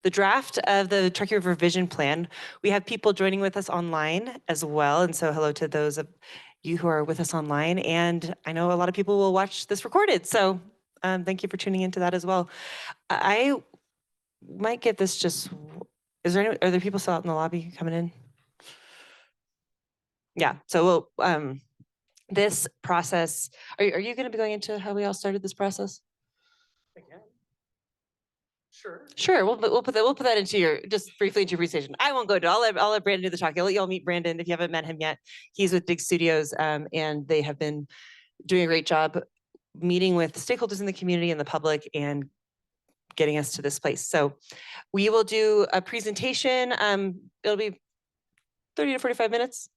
the draft of the Truckee River Vision Plan. We have people joining with us online as well. And so hello to those of you who are with us online. And I know a lot of people will watch this recorded. So thank you for tuning into that as well. I might get this just, are there people still out in the lobby coming in? Yeah, so we'll, this process, are you going to be going into how we all started this process? Again. Sure. Sure, we'll put that into your, just briefly into your presentation. I won't go into, I'll let Brandon do the talk. I'll let y'all meet Brandon if you haven't met him yet. He's with Dig Studios, and they have been doing a great job meeting with stakeholders in the community and the public and getting us to this place. So we will do a presentation. It'll be 30 to 45 minutes.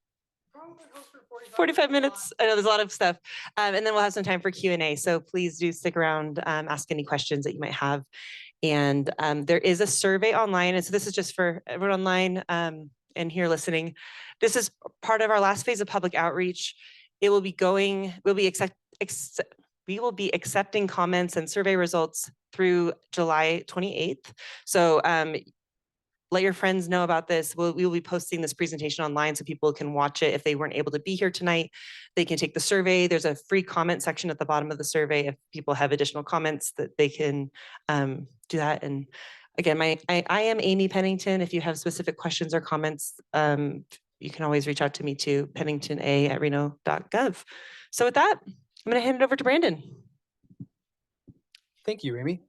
45 minutes. I know there's a lot of stuff. And then we'll have some time for Q&A. So please do stick around, ask any questions that you might have. And there is a survey online. And so this is just for everyone online and here listening. This is part of our last phase of public outreach. It will be going, we will be accepting comments and survey results through July 28th. So let your friends know about this. We will be posting this presentation online so people can watch it. If they weren't able to be here tonight, they can take the survey. There's a free comment section at the bottom of the survey. If people have additional comments that they can do that. And again, I am Amy Pennington. If you have specific questions or comments, you can always reach out to me too, penningtona@reno.gov. So with that, I'm gonna hand it over to Brandon. Thank you, Amy.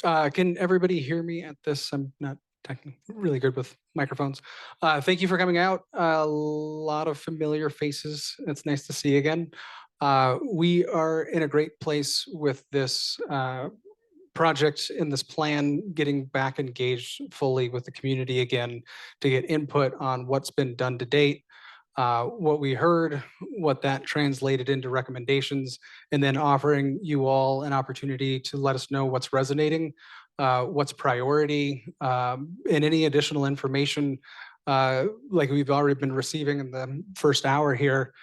Can everybody hear me at this? I'm not really good with microphones. Thank you for coming out. A lot of familiar faces. It's nice to see again. We are in a great place with this project in this plan, getting back engaged fully with the community again to get input on what's been done to date, what we heard, what that translated into recommendations, and then offering you all an opportunity to let us know what's resonating, what's priority, and any additional information like we've already been receiving in the first hour here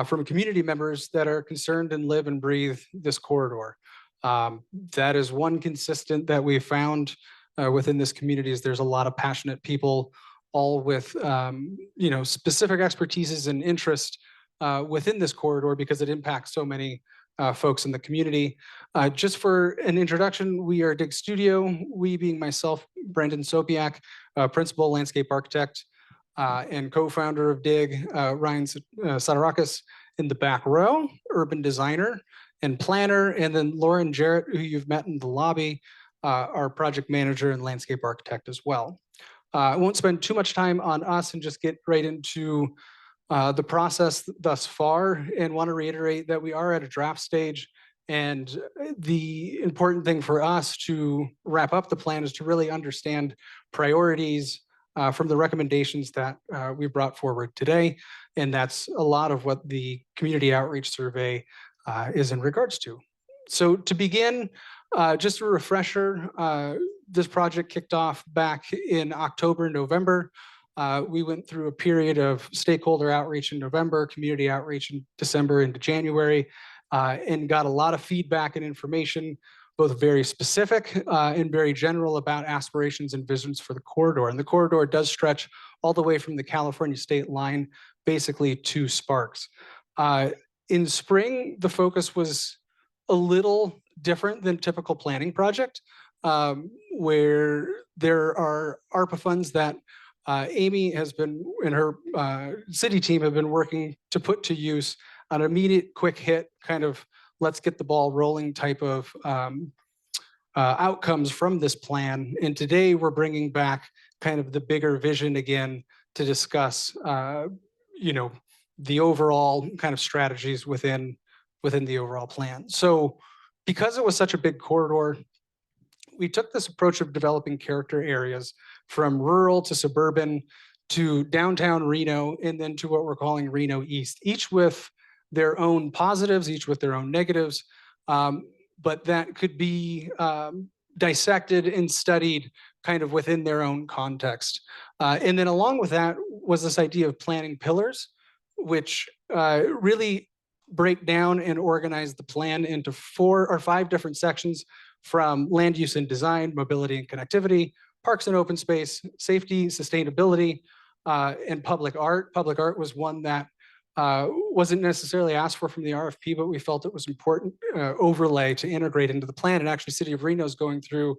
from community members that are concerned and live and breathe this corridor. That is one consistent that we found within this community is there's a lot of passionate people, all with specific expertises and interest within this corridor because it impacts so many folks in the community. Just for an introduction, we are Dig Studio, we being myself, Brandon Sopiak, principal landscape architect and co-founder of Dig, Ryan Sadarakis in the back row, urban designer and planner, and then Lauren Jarrett, who you've met in the lobby, our project manager and landscape architect as well. I won't spend too much time on us and just get right into the process thus far, and want to reiterate that we are at a draft stage. And the important thing for us to wrap up the plan is to really understand priorities from the recommendations that we brought forward today. And that's a lot of what the community outreach survey is in regards to. So to begin, just a refresher, this project kicked off back in October, November. We went through a period of stakeholder outreach in November, community outreach in December into January, and got a lot of feedback and information, both very specific and very general about aspirations and visions for the corridor. And the corridor does stretch all the way from the California state line, basically to Sparks. In spring, the focus was a little different than typical planning project, where there are ARPA funds that Amy has been, and her city team have been working to put to use an immediate quick hit, kind of let's get the ball rolling type of outcomes from this plan. And today we're bringing back kind of the bigger vision again to discuss, the overall kind of strategies within the overall plan. So because it was such a big corridor, we took this approach of developing character areas from rural to suburban to downtown Reno, and then to what we're calling Reno East, each with their own positives, each with their own negatives, but that could be dissected and studied kind of within their own context. And then along with that was this idea of planning pillars, which really break down and organize the plan into 4 or 5 different sections, from land use and design, mobility and connectivity, parks and open space, safety, sustainability, and public art. Public art was one that wasn't necessarily asked for from the RFP, but we felt it was important overlay to integrate into the plan. And actually, City of Reno is going through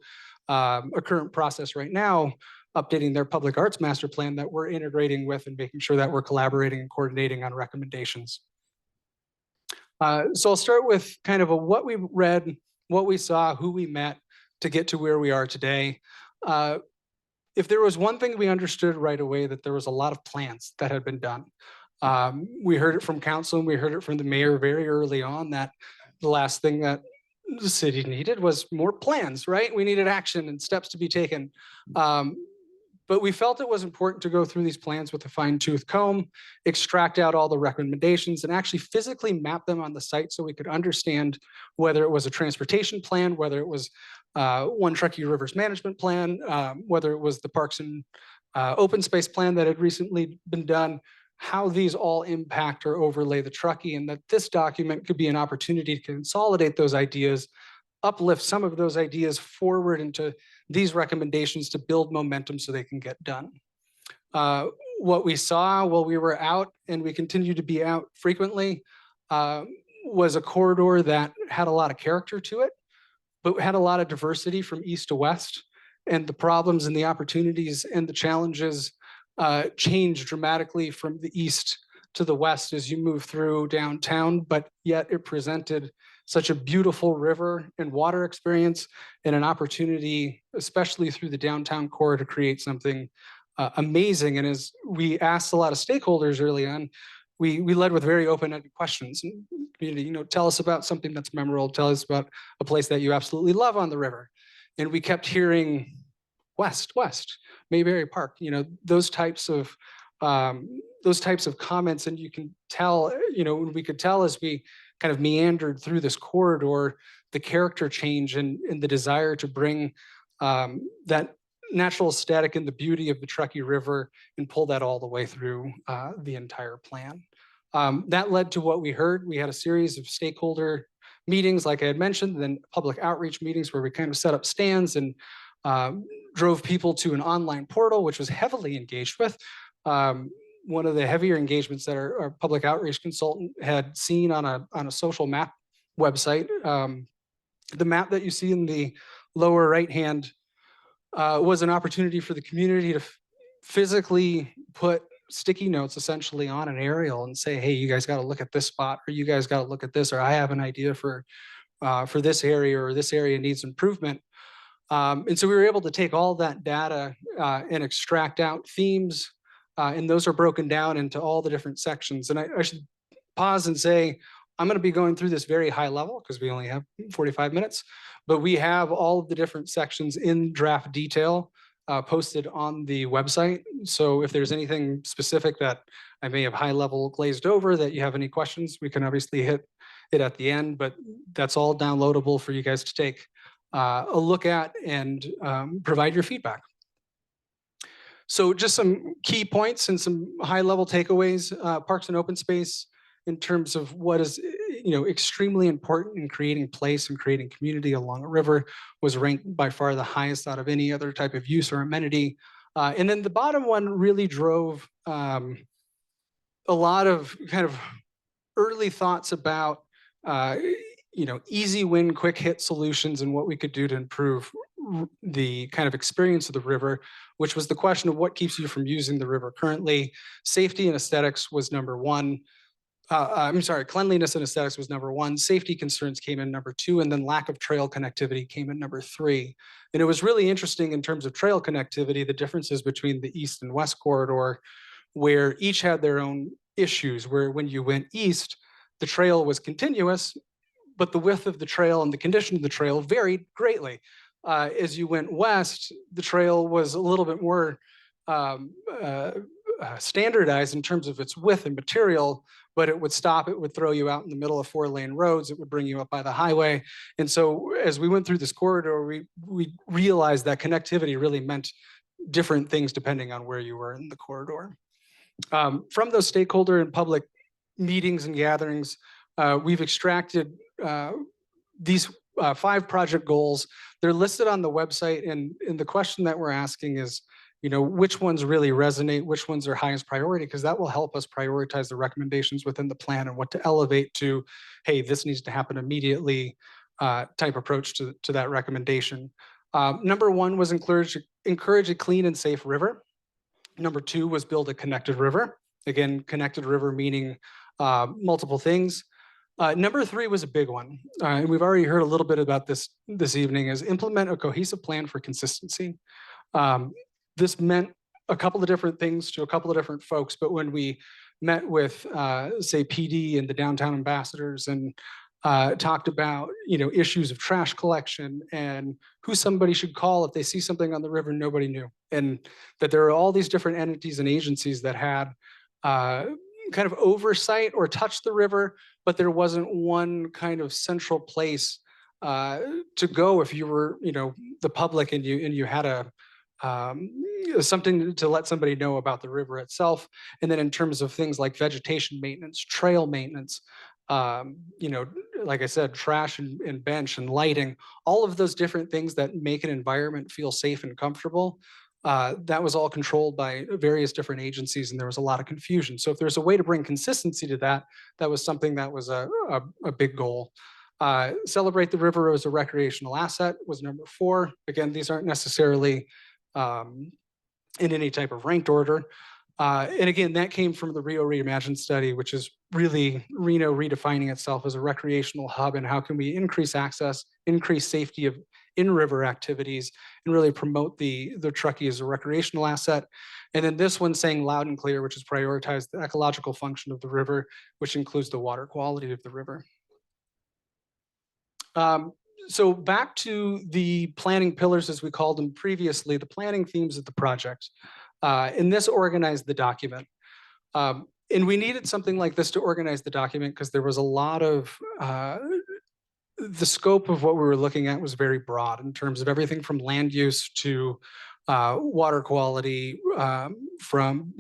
a current process right now, updating their public arts master plan that we're integrating with and making sure that we're collaborating and coordinating on recommendations. So I'll start with kind of what we read, what we saw, who we met to get to where we are today. If there was one thing we understood right away, that there was a lot of plans that had been done. We heard it from council and we heard it from the mayor very early on that the last thing that the city needed was more plans, right? We needed action and steps to be taken. But we felt it was important to go through these plans with a fine-tooth comb, extract out all the recommendations, and actually physically map them on the site so we could understand whether it was a transportation plan, whether it was one Truckee Rivers management plan, whether it was the parks and open space plan that had recently been done, how these all impact or overlay the Truckee, and that this document could be an opportunity to consolidate those ideas, uplift some of those ideas forward into these recommendations to build momentum so they can get done. What we saw while we were out, and we continue to be out frequently, was a corridor that had a lot of character to it, but had a lot of diversity from east to west. And the problems and the opportunities and the challenges change dramatically from the east to the west as you move through downtown, but yet it presented such a beautiful river and water experience and an opportunity, especially through the downtown core, to create something amazing. And as we asked a lot of stakeholders early on, we led with very open-ended questions. And, tell us about something that's memorable. Tell us about a place that you absolutely love on the river. And we kept hearing west, Mayberry Park. Those types of comments. And you can tell, we could tell as we kind of meandered through this corridor, the character change and the desire to bring that natural aesthetic and the beauty of the Truckee River and pull that all the way through the entire plan. That led to what we heard. We had a series of stakeholder meetings, like I had mentioned, and then public outreach meetings where we kind of set up stands and drove people to an online portal, which was heavily engaged with. One of the heavier engagements that our public outreach consultant had seen on a social map website. The map that you see in the lower right hand was an opportunity for the community to physically put sticky notes essentially on an aerial and say, hey, you guys got to look at this spot, or you guys got to look at this, or I have an idea for this area, or this area needs improvement. And so we were able to take all that data and extract out themes, and those are broken down into all the different sections. And I should pause and say, I'm going to be going through this very high level because we only have 45 minutes, but we have all of the different sections in draft detail posted on the website. So if there's anything specific that I may have high level glazed over that you have any questions, we can obviously hit it at the end, but that's all downloadable for you guys to take a look at and provide your feedback. So just some key points and some high level takeaways. Parks and open space, in terms of what is extremely important in creating place and creating community along a river, was ranked by far the highest out of any other type of use or amenity. And then the bottom one really drove a lot of kind of early thoughts about easy win, quick hit solutions and what we could do to improve the kind of experience of the river, which was the question of what keeps you from using the river currently. Safety and aesthetics was number one. Cleanliness and aesthetics was number one. Safety concerns came in number two, and then lack of trail connectivity came in number three. And it was really interesting in terms of trail connectivity, the differences between the east and west corridor, where each had their own issues, where when you went east, the trail was continuous, but the width of the trail and the condition of the trail varied greatly. As you went west, the trail was a little bit more standardized in terms of its width and material, but it would stop, it would throw you out in the middle of 4-lane roads, it would bring you up by the highway. And so as we went through this corridor, we realized that connectivity really meant different things depending on where you were in the corridor. From those stakeholder and public meetings and gatherings, we've extracted these 5 project goals. They're listed on the website, and the question that we're asking is, which ones really resonate, which ones are highest priority, because that will help us prioritize the recommendations within the plan and what to elevate to, hey, this needs to happen immediately type approach to that recommendation. Number 1 was encourage a clean and safe river. Number 2 was build a connected river. Again, connected river meaning multiple things. Number 3 was a big one, and we've already heard a little bit about this evening, is implement a cohesive plan for consistency. This meant a couple of different things to a couple of different folks, but when we met with, say, PD and the downtown ambassadors and talked about, issues of trash collection and who somebody should call if they see something on the river nobody knew, and that there are all these different entities and agencies that had kind of oversight or touched the river, but there wasn't one kind of central place to go if you were, the public and you had a something to let somebody know about the river itself. And then in terms of things like vegetation maintenance, trail maintenance, like I said, trash and bench and lighting, all of those different things that make an environment feel safe and comfortable. That was all controlled by various different agencies, and there was a lot of confusion. So if there's a way to bring consistency to that, that was something that was a big goal. Celebrate the river as a recreational asset was number 4. Again, these aren't necessarily in any type of ranked order. And again, that came from the Rio Reimagined study, which is really Reno redefining itself as a recreational hub, and how can we increase access, increase safety of in-river activities, and really promote the Truckee as a recreational asset. And then this one saying loud and clear, which is prioritize the ecological function of the river, which includes the water quality of the river. So back to the planning pillars, as we called them previously, the planning themes of the project. And this organized the document. And we needed something like this to organize the document because there was a lot of, the scope of what we were looking at was very broad in terms of everything from land use to water quality, from,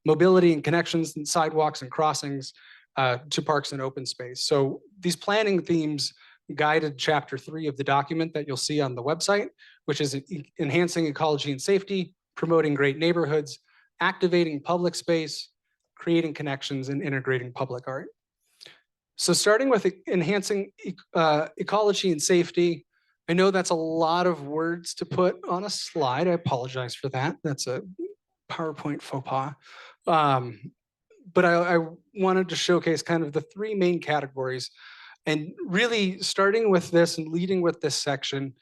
mobility and connections and sidewalks and crossings to parks and open space. So these planning themes guided chapter 3 of the document that you'll see on the website, which is enhancing ecology and safety, promoting great neighborhoods, activating public space, creating connections, and integrating public art. So starting with enhancing ecology and safety, I know that's a lot of words to put on a slide. I apologize for that. That's a PowerPoint faux pas. But I wanted to showcase kind of the 3 main categories. And really starting with this and leading with this section,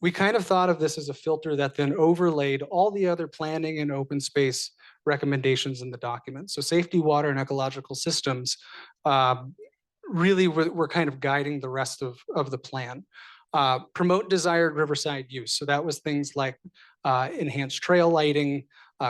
we kind of thought of this as a filter that then overlaid all the other planning and open space recommendations in the document. So safety, water, and ecological systems really were kind of guiding the rest of the plan. Promote desired riverside use. So that was things like enhanced trail lighting,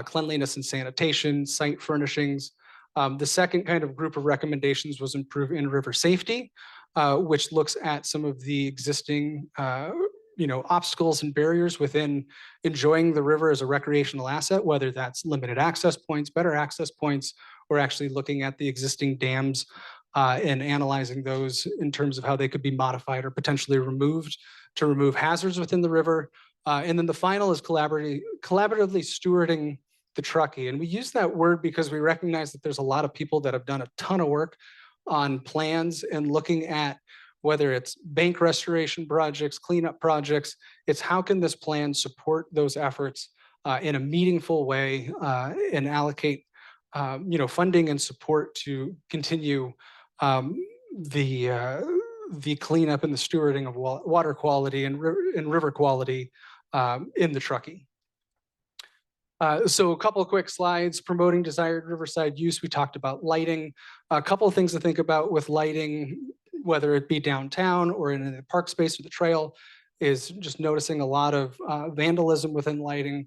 cleanliness and sanitation, site furnishings. The second kind of group of recommendations was improve in-river safety, which looks at some of the existing obstacles and barriers within enjoying the river as a recreational asset, whether that's limited access points, better access points, or actually looking at the existing dams and analyzing those in terms of how they could be modified or potentially removed to remove hazards within the river. And then the final is collaboratively stewarding the Truckee. And we use that word because we recognize that there's a lot of people that have done a ton of work on plans and looking at whether it's bank restoration projects, cleanup projects. It's how can this plan support those efforts in a meaningful way and allocate funding and support to continue the cleanup and the stewarding of water quality and river quality in the Truckee. So a couple of quick slides, promoting desired riverside use. We talked about lighting. A couple of things to think about with lighting, whether it be downtown or in the park space or the trail, is just noticing a lot of vandalism within lighting,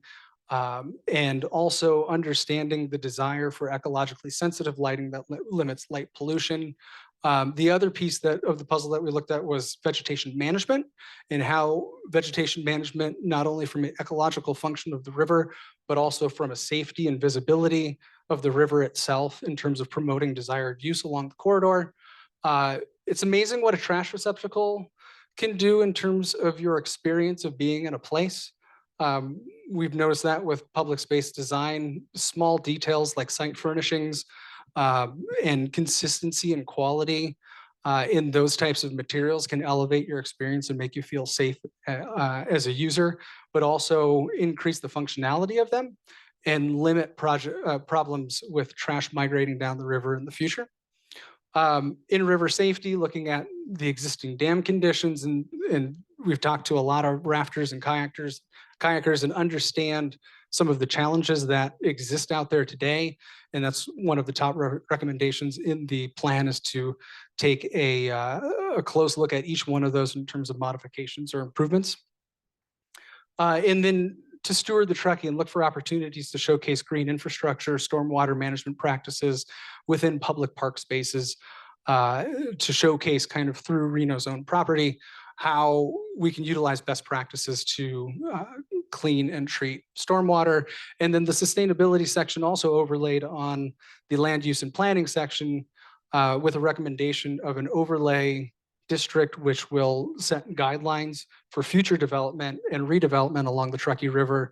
and also understanding the desire for ecologically sensitive lighting that limits light pollution. The other piece of the puzzle that we looked at was vegetation management, and how vegetation management, not only from an ecological function of the river, but also from a safety and visibility of the river itself in terms of promoting desired use along the corridor. It's amazing what a trash receptacle can do in terms of your experience of being in a place. Um, we've noticed that with public space design, small details like site furnishings and consistency and quality in those types of materials can elevate your experience and make you feel safe as a user, but also increase the functionality of them and limit problems with trash migrating down the river in the future. In river safety, looking at the existing dam conditions, and we've talked to a lot of rafters and kayakers and understand some of the challenges that exist out there today. And that's one of the top recommendations in the plan, is to take a close look at each one of those in terms of modifications or improvements. And then to steward the Truckee and look for opportunities to showcase green infrastructure, stormwater management practices within public park spaces, to showcase kind of through Reno's own property how we can utilize best practices to clean and treat stormwater. And then the sustainability section also overlaid on the land use and planning section with a recommendation of an overlay district, which will set guidelines for future development and redevelopment along the Truckee River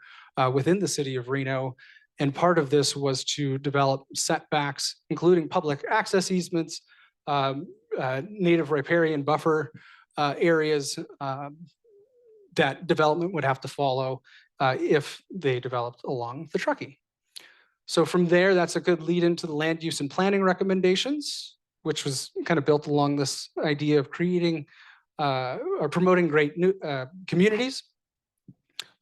within the city of Reno. And part of this was to develop setbacks, including public access easements, native riparian buffer areas that development would have to follow if they developed along the Truckee. So from there, that's a good lead into the land use and planning recommendations, which was kind of built along this idea of creating or promoting great new communities.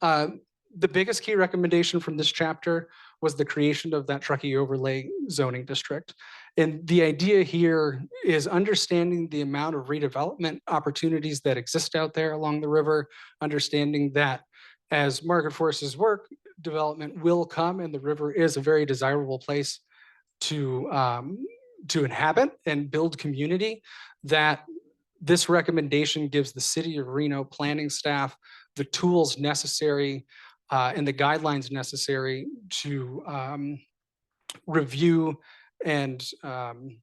The biggest key recommendation from this chapter was the creation of that Truckee overlay zoning district. And the idea here is understanding the amount of redevelopment opportunities that exist out there along the river, understanding that as market forces work, development will come, and the river is a very desirable place to inhabit and build community, that this recommendation gives the city of Reno planning staff the tools necessary and the guidelines necessary to review and Ryan,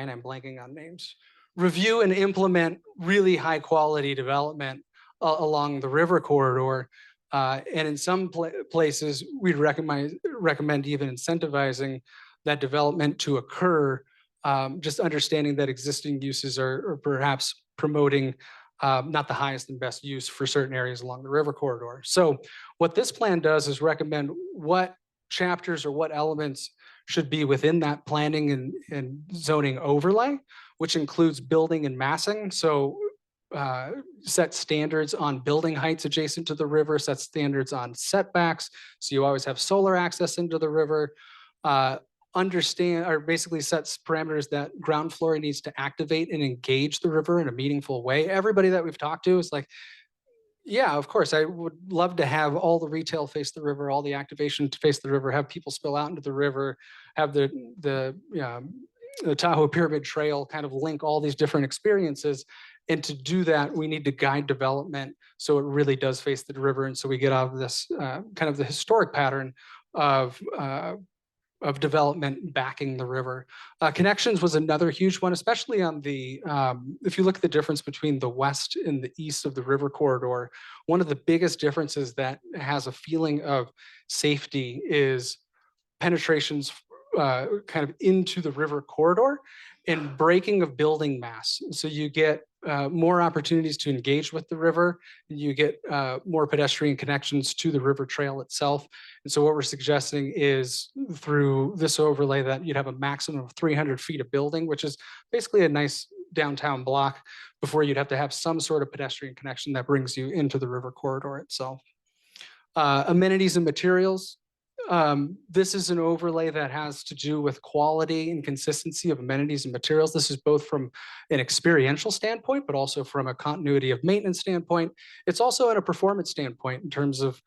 I'm blanking on names, review and implement really high quality development along the river corridor. And in some places, we'd recommend even incentivizing that development to occur, just understanding that existing uses are perhaps promoting not the highest and best use for certain areas along the river corridor. So what this plan does is recommend what chapters or what elements should be within that planning and zoning overlay, which includes building and massing. So set standards on building heights adjacent to the river, set standards on setbacks, so you always have solar access into the river. Understand, or basically sets parameters that ground floor needs to activate and engage the river in a meaningful way. Everybody that we've talked to is like, yeah, of course, I would love to have all the retail face the river, all the activation to face the river, have people spill out into the river, have the Tahoe Pyramid Trail kind of link all these different experiences. And to do that, we need to guide development so it really does face the river. And so we get out of this kind of the historic pattern of development backing the river. Connections was another huge one, especially on the, if you look at the difference between the west and the east of the river corridor, one of the biggest differences that has a feeling of safety is penetrations kind of into the river corridor and breaking of building mass. So you get more opportunities to engage with the river, and you get more pedestrian connections to the river trail itself. And so what we're suggesting is through this overlay that you'd have a maximum of 300 feet of building, which is basically a nice downtown block, before you'd have to have some sort of pedestrian connection that brings you into the river corridor itself. Amenities and materials. This is an overlay that has to do with quality and consistency of amenities and materials. This is both from an experiential standpoint, but also from a continuity of maintenance standpoint. It's also in a performance standpoint in terms of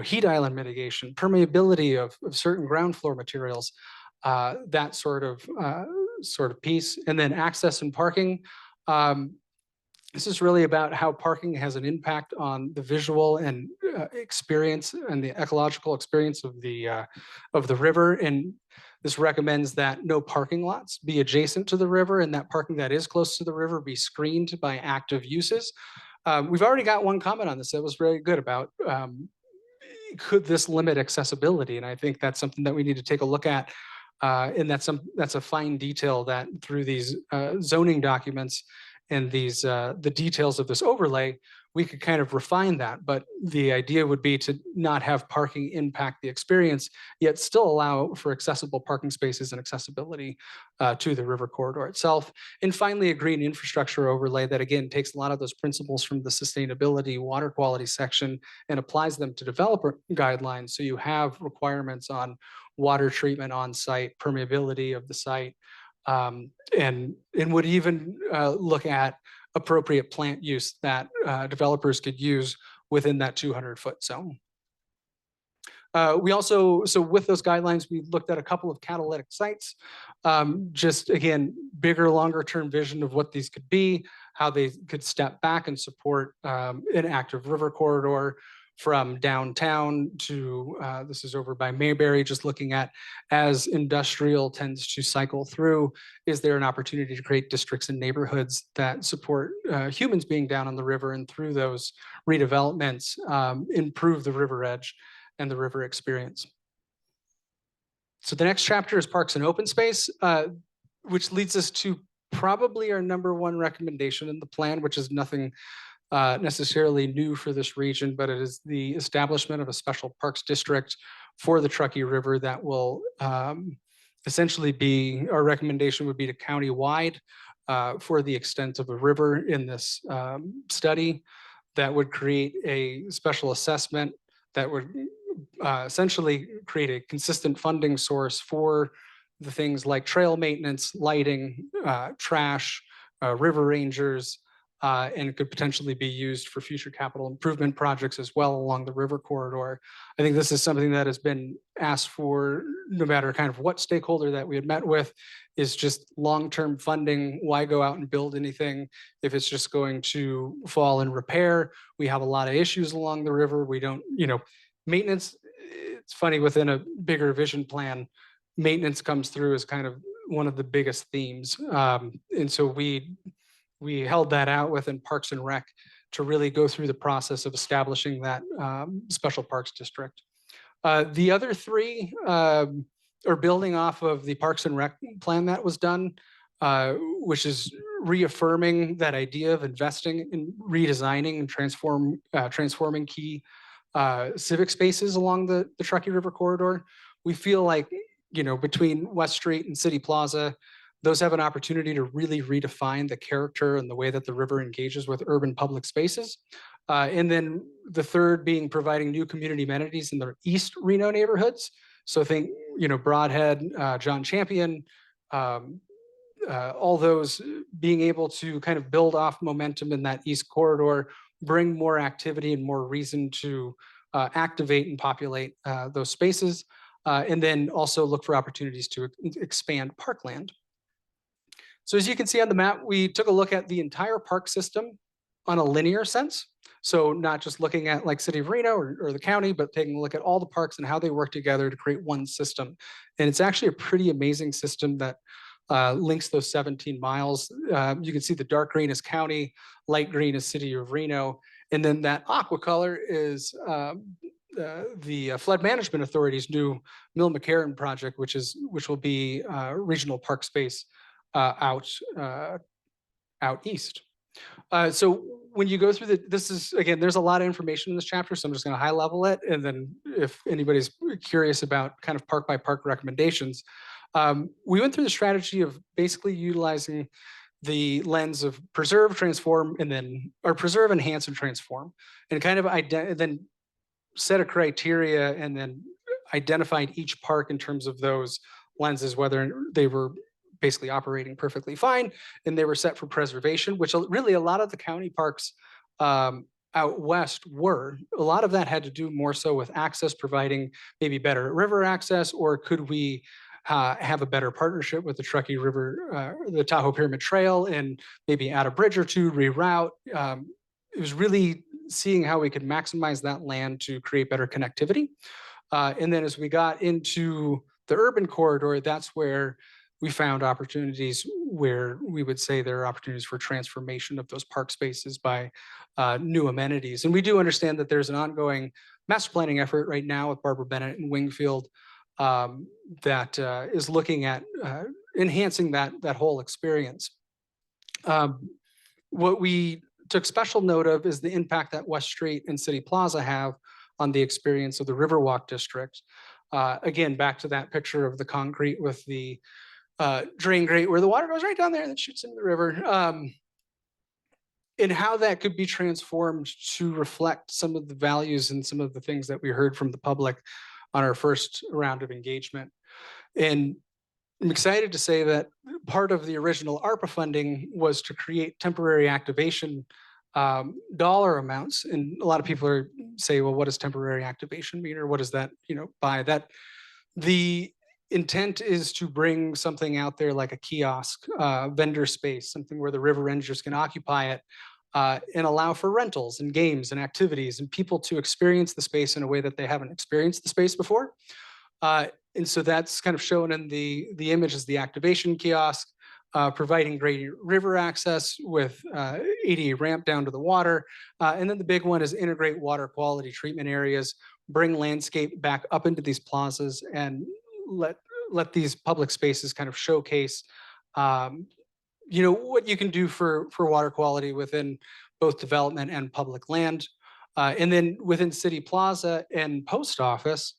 heat island mitigation, permeability of certain ground floor materials, that sort of piece. And then access and parking. This is really about how parking has an impact on the visual and experience and the ecological experience of the river. And this recommends that no parking lots be adjacent to the river, and that parking that is close to the river be screened by active uses. We've already got one comment on this that was very good about could this limit accessibility? And I think that's something that we need to take a look at. And that's a fine detail that through these zoning documents and these the details of this overlay, we could kind of refine that. But the idea would be to not have parking impact the experience, yet still allow for accessible parking spaces and accessibility to the river corridor itself. And finally, a green infrastructure overlay that again takes a lot of those principles from the sustainability water quality section and applies them to developer guidelines. So you have requirements on water treatment on site, permeability of the site, and would even look at appropriate plant use that developers could use within that 200-foot zone. We also, so with those guidelines, we looked at a couple of catalytic sites, just again, bigger, longer term vision of what these could be, how they could step back and support an active river corridor from downtown to, this is over by Mayberry, just looking at as industrial tends to cycle through, is there an opportunity to create districts and neighborhoods that support humans being down on the river, and through those redevelopments, improve the river edge and the river experience. So the next chapter is parks and open space, which leads us to probably our #1 recommendation in the plan, which is nothing necessarily new for this region, but it is the establishment of a special parks district for the Truckee River that will essentially be, our recommendation would be to county-wide for the extent of the river in this study, that would create a special assessment that would essentially create a consistent funding source for the things like trail maintenance, lighting, trash, river rangers, and could potentially be used for future capital improvement projects as well along the river corridor. I think this is something that has been asked for no matter kind of what stakeholder that we had met with, is just long-term funding. Why go out and build anything if it's just going to fall in repair? We have a lot of issues along the river. We don't, maintenance, it's funny, within a bigger vision plan, maintenance comes through as kind of one of the biggest themes. And so we held that out within Parks and Rec to really go through the process of establishing that special parks district. The other three are building off of the Parks and Rec plan that was done, which is reaffirming that idea of investing in redesigning and transforming key civic spaces along the Truckee River corridor. We feel like, between West Street and City Plaza, those have an opportunity to really redefine the character and the way that the river engages with urban public spaces. And then the third being providing new community amenities in the East Reno neighborhoods. So think, Broadhead, John Champion, all those being able to kind of build off momentum in that East corridor, bring more activity and more reason to activate and populate those spaces. And then also look for opportunities to expand parkland. So as you can see on the map, we took a look at the entire park system on a linear sense. So not just looking at like City of Reno or the county, but taking a look at all the parks and how they work together to create one system. And it's actually a pretty amazing system that links those 17 miles. You can see the dark green is county, light green is City of Reno. And then that aqua color is the Flood Management Authority's new Mill McCarran project, which will be regional park space out east. So when you go through this is, again, there's a lot of information in this chapter, so I'm just going to high level it. And then if anybody's curious about kind of park by park recommendations, we went through the strategy of basically utilizing the lens of preserve, transform, and then, or preserve, enhance, and transform, and kind of then set a criteria and then identified each park in terms of those lenses, whether they were basically operating perfectly fine and they were set for preservation, which really a lot of the county parks out west were. A lot of that had to do more so with access, providing maybe better river access, or could we have a better partnership with the Truckee River, the Tahoe Pyramid Trail, and maybe add a bridge or two, reroute. It was really seeing how we could maximize that land to create better connectivity. And then as we got into the urban corridor, that's where we found opportunities where we would say there are opportunities for transformation of those park spaces by new amenities. And we do understand that there's an ongoing master planning effort right now with Barbara Bennett and Wingfield that is looking at enhancing that whole experience. What we took special note of is the impact that West Street and City Plaza have on the experience of the Riverwalk district. Again, back to that picture of the concrete with the drain grate where the water goes right down there and then shoots into the river. And how that could be transformed to reflect some of the values and some of the things that we heard from the public on our first round of engagement. And I'm excited to say that part of the original ARPA funding was to create temporary activation dollar amounts. And a lot of people say, well, what does temporary activation mean? Or what does that, buy? That the intent is to bring something out there like a kiosk, vendor space, something where the river rangers can occupy it and allow for rentals and games and activities and people to experience the space in a way that they haven't experienced the space before. And so that's kind of shown in the image as the activation kiosk, providing great river access with ADA ramp down to the water. And then the big one is integrate water quality treatment areas, bring landscape back up into these plazas and let these public spaces kind of showcase what you can do for water quality within both development and public land. And then within City Plaza and Post Office,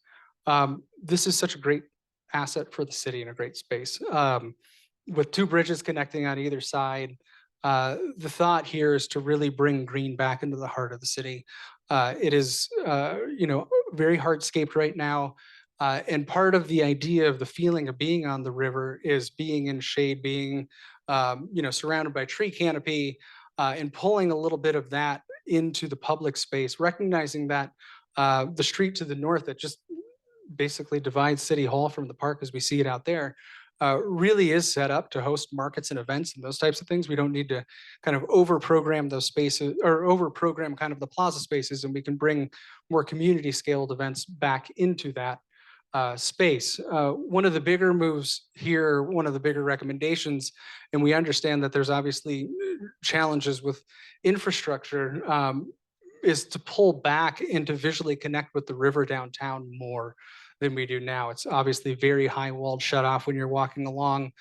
this is such a great asset for the city and a great space. With two bridges connecting on either side, the thought here is to really bring green back into the heart of the city. It is, very hardscaped right now. And part of the idea of the feeling of being on the river is being in shade, being, surrounded by tree canopy, and pulling a little bit of that into the public space, recognizing that the street to the north that just basically divides City Hall from the park as we see it out there, really is set up to host markets and events and those types of things. We don't need to kind of over program those spaces or over program kind of the plaza spaces, and we can bring more community scaled events back into that space. One of the bigger moves here, one of the bigger recommendations, and we understand that there's obviously challenges with infrastructure, is to pull back and to visually connect with the river downtown more than we do now. It's obviously very high walled shut off when you're walking along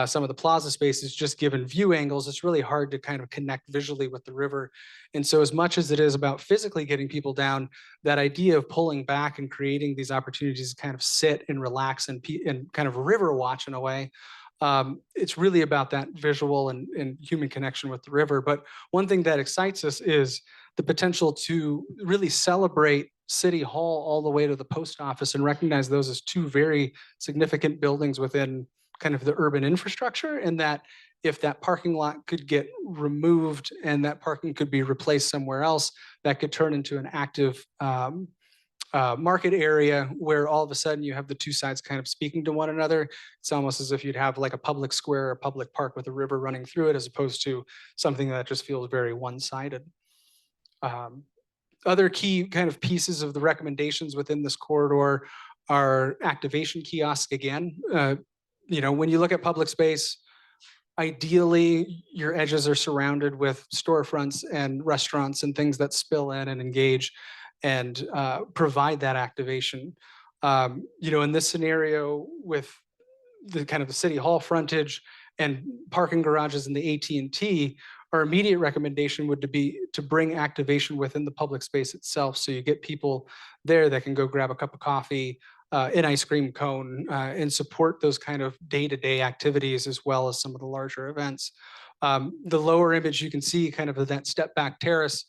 some of the plaza spaces, just given view angles, it's really hard to kind of connect visually with the river. And so as much as it is about physically getting people down, that idea of pulling back and creating these opportunities to kind of sit and relax and kind of river watch in a way, it's really about that visual and human connection with the river. But one thing that excites us is the potential to really celebrate City Hall all the way to the post office and recognize those as two very significant buildings within kind of the urban infrastructure, and that if that parking lot could get removed and that parking could be replaced somewhere else, that could turn into an active market area where all of a sudden you have the two sides kind of speaking to one another. It's almost as if you'd have like a public square, a public park with a river running through it, as opposed to something that just feels very one-sided. Other key kind of pieces of the recommendations within this corridor are activation kiosk again. When you look at public space, ideally your edges are surrounded with storefronts and restaurants and things that spill in and engage and provide that activation. In this scenario with the kind of the City Hall frontage and parking garages in the AT&T, our immediate recommendation would be to bring activation within the public space itself. So you get people there that can go grab a cup of coffee, an ice cream cone, and support those kind of day-to-day activities as well as some of the larger events. The lower image, you can see kind of that step back terrace,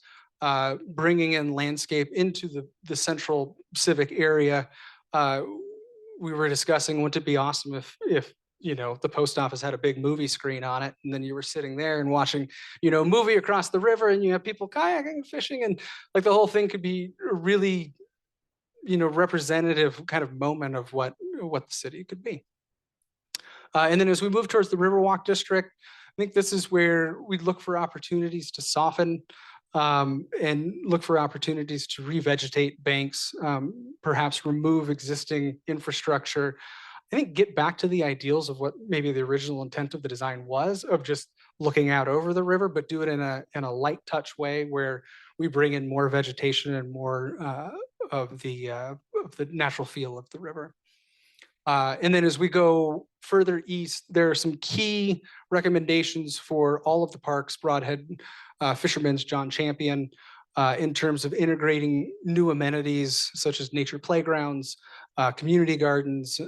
bringing in landscape into the central civic area. We were discussing, wouldn't it be awesome if the post office had a big movie screen on it, and then you were sitting there and watching, a movie across the river, and you have people kayaking and fishing, and like the whole thing could be a really, representative kind of moment of what the city could be. And then as we move towards the Riverwalk district, I think this is where we look for opportunities to soften and look for opportunities to revegetate banks, perhaps remove existing infrastructure. I think get back to the ideals of what maybe the original intent of the design was, of just looking out over the river, but do it in a light touch way where we bring in more vegetation and more of the natural feel of the river. And then as we go further east, there are some key recommendations for all of the parks, Broadhead, Fisherman's, John Champion, in terms of integrating new amenities such as nature playgrounds, community gardens,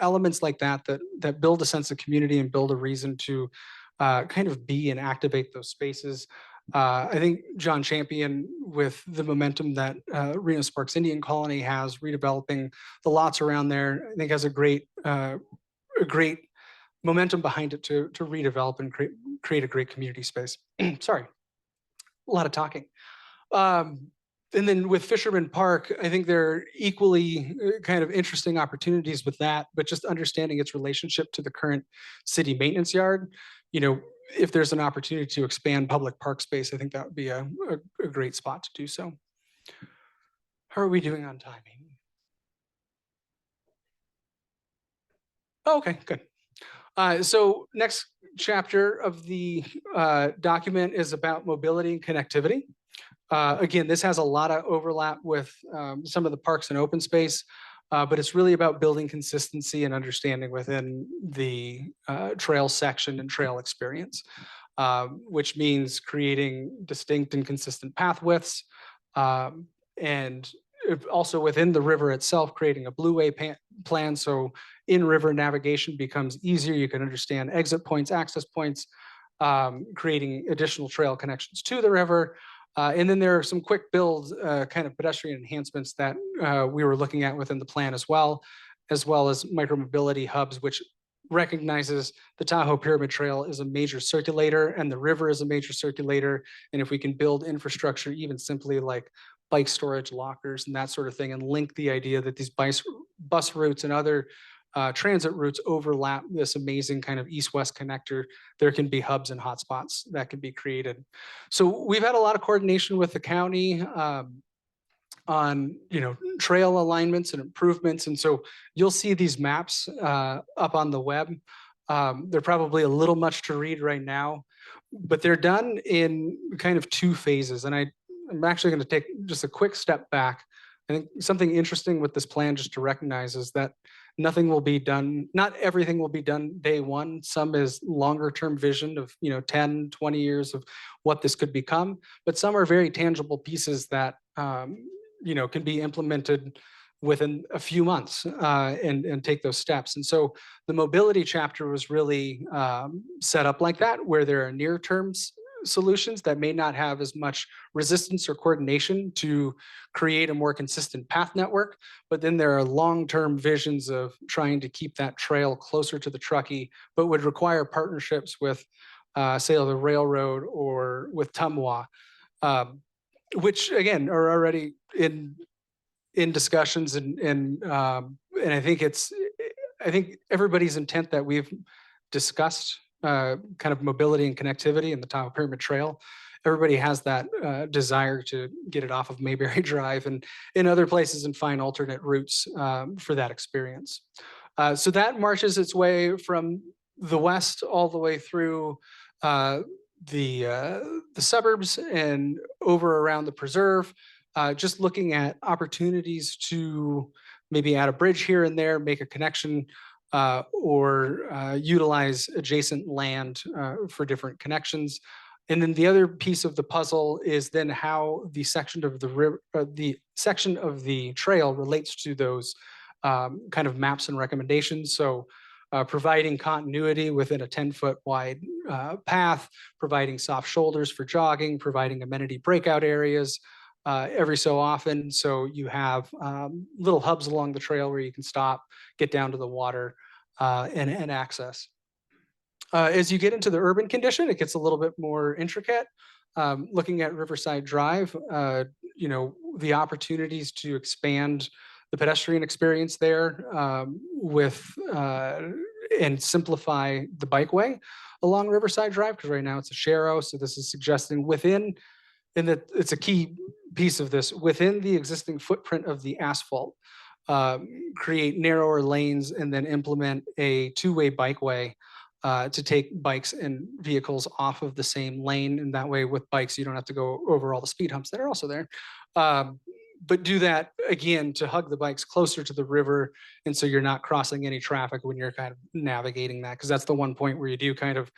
elements like that, that build a sense of community and build a reason to kind of be and activate those spaces. I think John Champion, with the momentum that Reno Sparks Indian Colony has, redeveloping the lots around there, I think has a great momentum behind it to redevelop and create a great community space. Sorry, a lot of talking. And then with Fisherman Park, I think there are equally kind of interesting opportunities with that, but just understanding its relationship to the current city maintenance yard. If there's an opportunity to expand public park space, I think that would be a great spot to do so. How are we doing on timing? Oh, okay, good. So next chapter of the document is about mobility and connectivity. Again, this has a lot of overlap with some of the parks and open space, but it's really about building consistency and understanding within the trail section and trail experience, which means creating distinct and consistent path widths, and also within the river itself, creating a blueway plan so in-river navigation becomes easier. You can understand exit points, access points, creating additional trail connections to the river. And then there are some quick build kind of pedestrian enhancements that we were looking at within the plan as well as micromobility hubs, which recognizes the Tahoe Pyramid Trail is a major circulator and the river is a major circulator. And if we can build infrastructure, even simply like bike storage lockers and that sort of thing, and link the idea that these bus routes and other transit routes overlap this amazing kind of east-west connector, there can be hubs and hotspots that can be created. So we've had a lot of coordination with the county on trail alignments and improvements. And so you'll see these maps up on the web. They're probably a little much to read right now, but they're done in kind of two phases. And I'm actually going to take just a quick step back. I think something interesting with this plan just to recognize is that nothing will be done, not everything will be done day one. Some is longer term vision of 10, 20 years of what this could become, but some are very tangible pieces that can be implemented within a few months and take those steps. And so the mobility chapter was really set up like that, where there are near-term solutions that may not have as much resistance or coordination to create a more consistent path network, but then there are long-term visions of trying to keep that trail closer to the Truckee, but would require partnerships with, say, the railroad or with Tumwa, which again are already in discussions, and I think everybody's intent that we've discussed kind of mobility and connectivity in the Tahoe Pyramid Trail. Everybody has that desire to get it off of Mayberry Drive and in other places and find alternate routes for that experience. So that marches its way from the west all the way through the suburbs and over around the preserve, just looking at opportunities to maybe add a bridge here and there, make a connection, or utilize adjacent land for different connections. And then the other piece of the puzzle is then how the section of the river, the section of the trail relates to those kind of maps and recommendations. So providing continuity within a 10-foot wide path, providing soft shoulders for jogging, providing amenity breakout areas every so often. So you have little hubs along the trail where you can stop, get down to the water, and access. As you get into the urban condition, it gets a little bit more intricate. Looking at Riverside Drive, the opportunities to expand the pedestrian experience there and simplify the bikeway along Riverside Drive, because right now it's a sharrow. So this is suggesting within and that it's a key piece of this, within the existing footprint of the asphalt, create narrower lanes and then implement a two-way bikeway to take bikes and vehicles off of the same lane. And that way with bikes, you don't have to go over all the speed humps that are also there. But do that again to hug the bikes closer to the river. And so you're not crossing any traffic when you're kind of navigating that, because that's the one point where you do kind of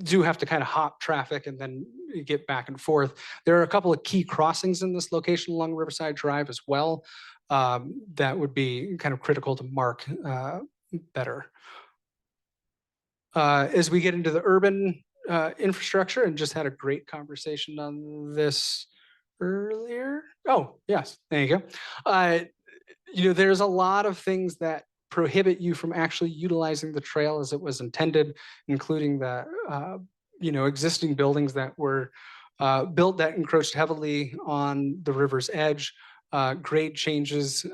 do have to kind of hop traffic and then you get back and forth. There are a couple of key crossings in this location along Riverside Drive as well that would be kind of critical to mark better. As we get into the urban infrastructure, and just had a great conversation on this earlier. Oh, yes, there you go. There's a lot of things that prohibit you from actually utilizing the trail as it was intended, including the existing buildings that were built that encroached heavily on the river's edge, grade changes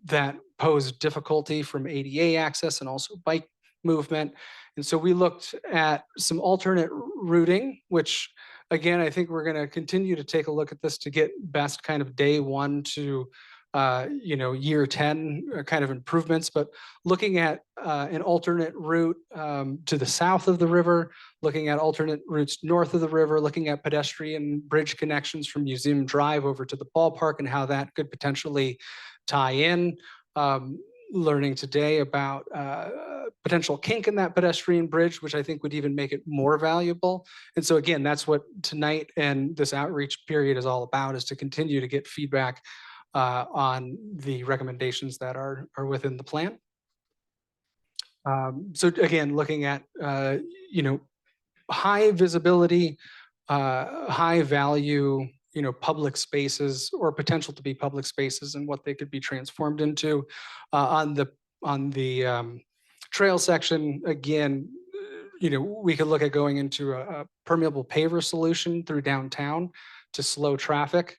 that pose difficulty from ADA access and also bike movement. And so we looked at some alternate routing, which again, I think we're going to continue to take a look at this to get best kind of day 1 to year 10 kind of improvements, but looking at an alternate route to the south of the river, looking at alternate routes north of the river, looking at pedestrian bridge connections from Museum Drive over to the ballpark and how that could potentially tie in. Learning today about potential kink in that pedestrian bridge, which I think would even make it more valuable. And so again, that's what tonight and this outreach period is all about, is to continue to get feedback on the recommendations that are within the plan. So again, looking at high visibility, high value, public spaces or potential to be public spaces and what they could be transformed into. On the trail section, again, we could look at going into a permeable paver solution through downtown to slow traffic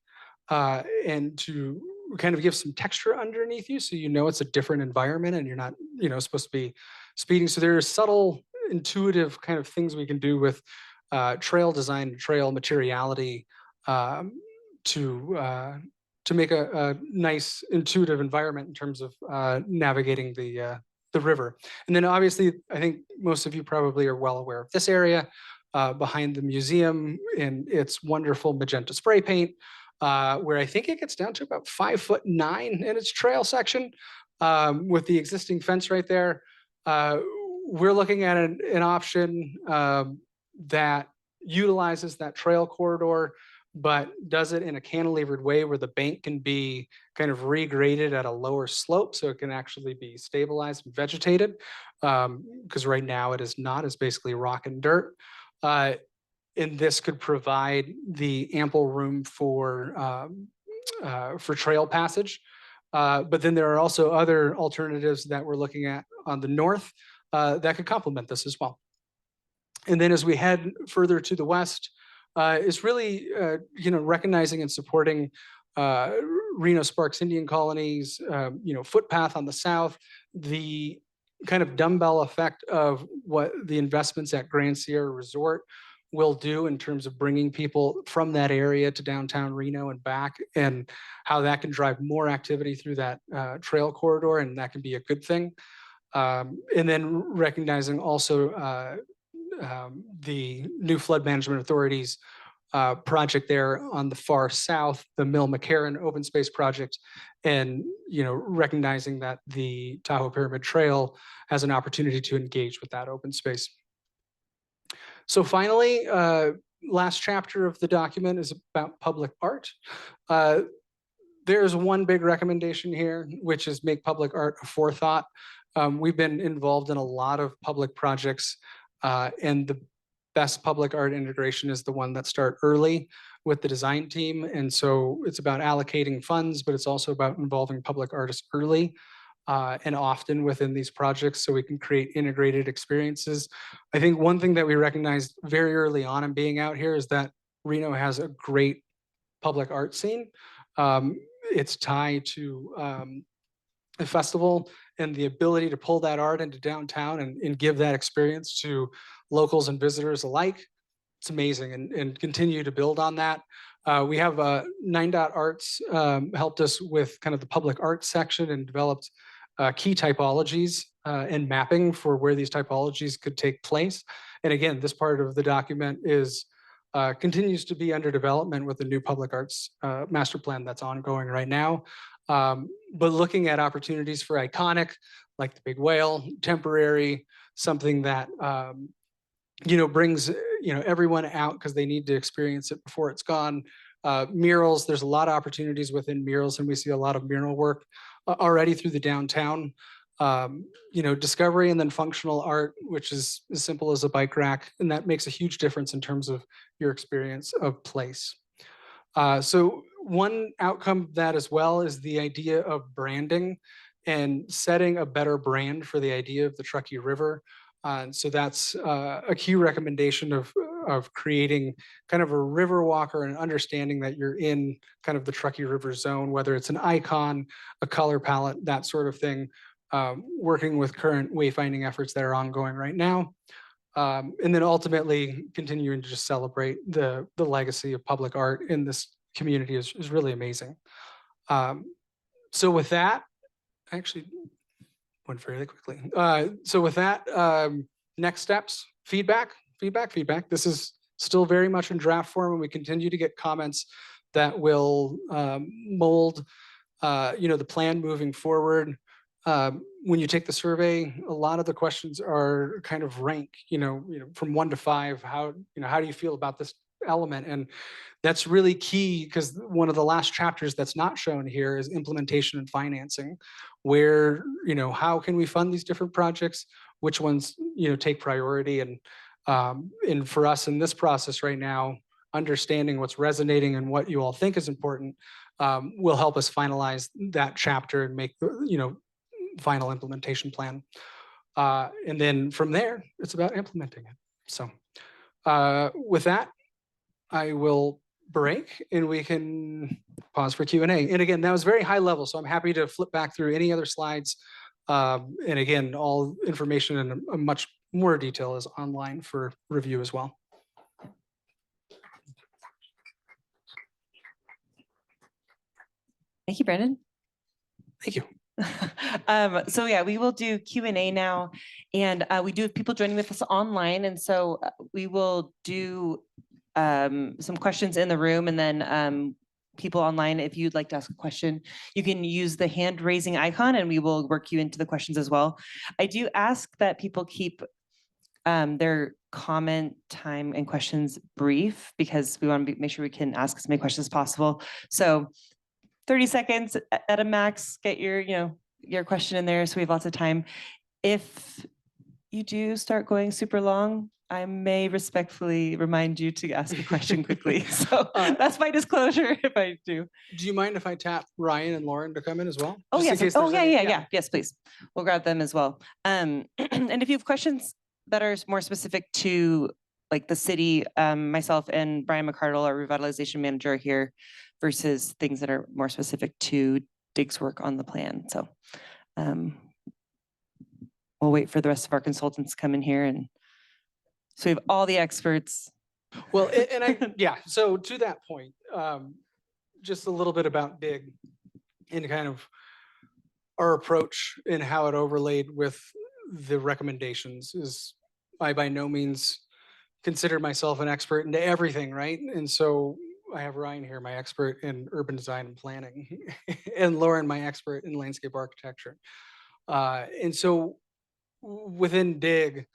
and to kind of give some texture underneath you, so it's a different environment and you're not supposed to be speeding. So there are subtle, intuitive kind of things we can do with trail design and trail materiality to make a nice intuitive environment in terms of navigating the river. And then obviously, I think most of you probably are well aware of this area behind the museum and its wonderful magenta spray paint, where I think it gets down to about 5'9" in its trail section with the existing fence right there. We're looking at an option that utilizes that trail corridor, but does it in a cantilevered way where the bank can be kind of regraded at a lower slope so it can actually be stabilized and vegetated, because right now it is not, it's basically rock and dirt. And this could provide the ample room for trail passage. But then there are also other alternatives that we're looking at on the north that could complement this as well. And then as we head further to the west, is really recognizing and supporting Reno Sparks Indian Colony's footpath on the south, the kind of dumbbell effect of what the investments at Grand Sierra Resort will do in terms of bringing people from that area to downtown Reno and back, and how that can drive more activity through that trail corridor, and that can be a good thing. And then recognizing also the new Flood Management Authority's project there on the far south, the Mill McCarran Open Space Project, and recognizing that the Tahoe Pyramid Trail has an opportunity to engage with that open space. So finally, last chapter of the document is about public art. There's one big recommendation here, which is make public art a forethought. We've been involved in a lot of public projects, and the best public art integration is the one that start early with the design team. And so it's about allocating funds, but it's also about involving public artists early and often within these projects so we can create integrated experiences. I think one thing that we recognized very early on in being out here is that Reno has a great public art scene. It's tied to a festival, and the ability to pull that art into downtown and give that experience to locals and visitors alike it's amazing, and continue to build on that. We have 9 Arts helped us with kind of the public arts section and developed key typologies and mapping for where these typologies could take place. And again, this part of the document is continues to be under development with the new public arts master plan that's ongoing right now. But looking at opportunities for iconic, like the big whale, temporary, something that brings everyone out because they need to experience it before it's gone. Murals, there's a lot of opportunities within murals, and we see a lot of mural work already through the downtown. Discovery and then functional art, which is as simple as a bike rack, and that makes a huge difference in terms of your experience of place. So one outcome of that as well is the idea of branding and setting a better brand for the idea of the Truckee River. So that's a key recommendation of creating kind of a river walker and understanding that you're in kind of the Truckee River zone, whether it's an icon, a color palette, that sort of thing, working with current wayfinding efforts that are ongoing right now. And then ultimately continuing to just celebrate the legacy of public art in this community is really amazing. So with that, I actually went fairly quickly. So with that, next steps, feedback. This is still very much in draft form, and we continue to get comments that will mold the plan moving forward. When you take the survey, a lot of the questions are kind of rank, from 1 to 5. How do you feel about this element? And that's really key, because one of the last chapters that's not shown here is implementation and financing, where how can we fund these different projects, which ones take priority, and for us in this process right now, understanding what's resonating and what you all think is important will help us finalize that chapter and make the final implementation plan. And then from there, it's about implementing it. So with that, I will break and we can pause for Q&A. And again, that was very high level, so I'm happy to flip back through any other slides. And again, all information in a much more detail is online for review as well. Thank you, Brandon. Thank you. So yeah, we will do Q&A now, and we do have people joining with us online, and so we will do some questions in the room, and then people online, if you'd like to ask a question, you can use the hand raising icon and we will work you into the questions as well. I do ask that people keep their comment time and questions brief, because we want to make sure we can ask as many questions as possible. So 30 seconds at a max, get your question in there so we have lots of time. If you do start going super long, I may respectfully remind you to ask a question quickly. So that's my disclosure if I do. Do you mind if I tap Ryan and Lauren to come in as well? Oh, yes. Oh, yeah. Yes, please. We'll grab them as well. And if you have questions that are more specific to like the city, myself and Brian McCardle, our revitalization manager, are here, versus things that are more specific to Dig's work on the plan. So we'll wait for the rest of our consultants to come in here, and so we have all the experts. Well, so to that point, just a little bit about Dig and kind of our approach and how it overlaid with the recommendations is I by no means consider myself an expert into everything, right? And so I have Ryan here, my expert in urban design and planning, and Lauren, my expert in landscape architecture. And so within Dig,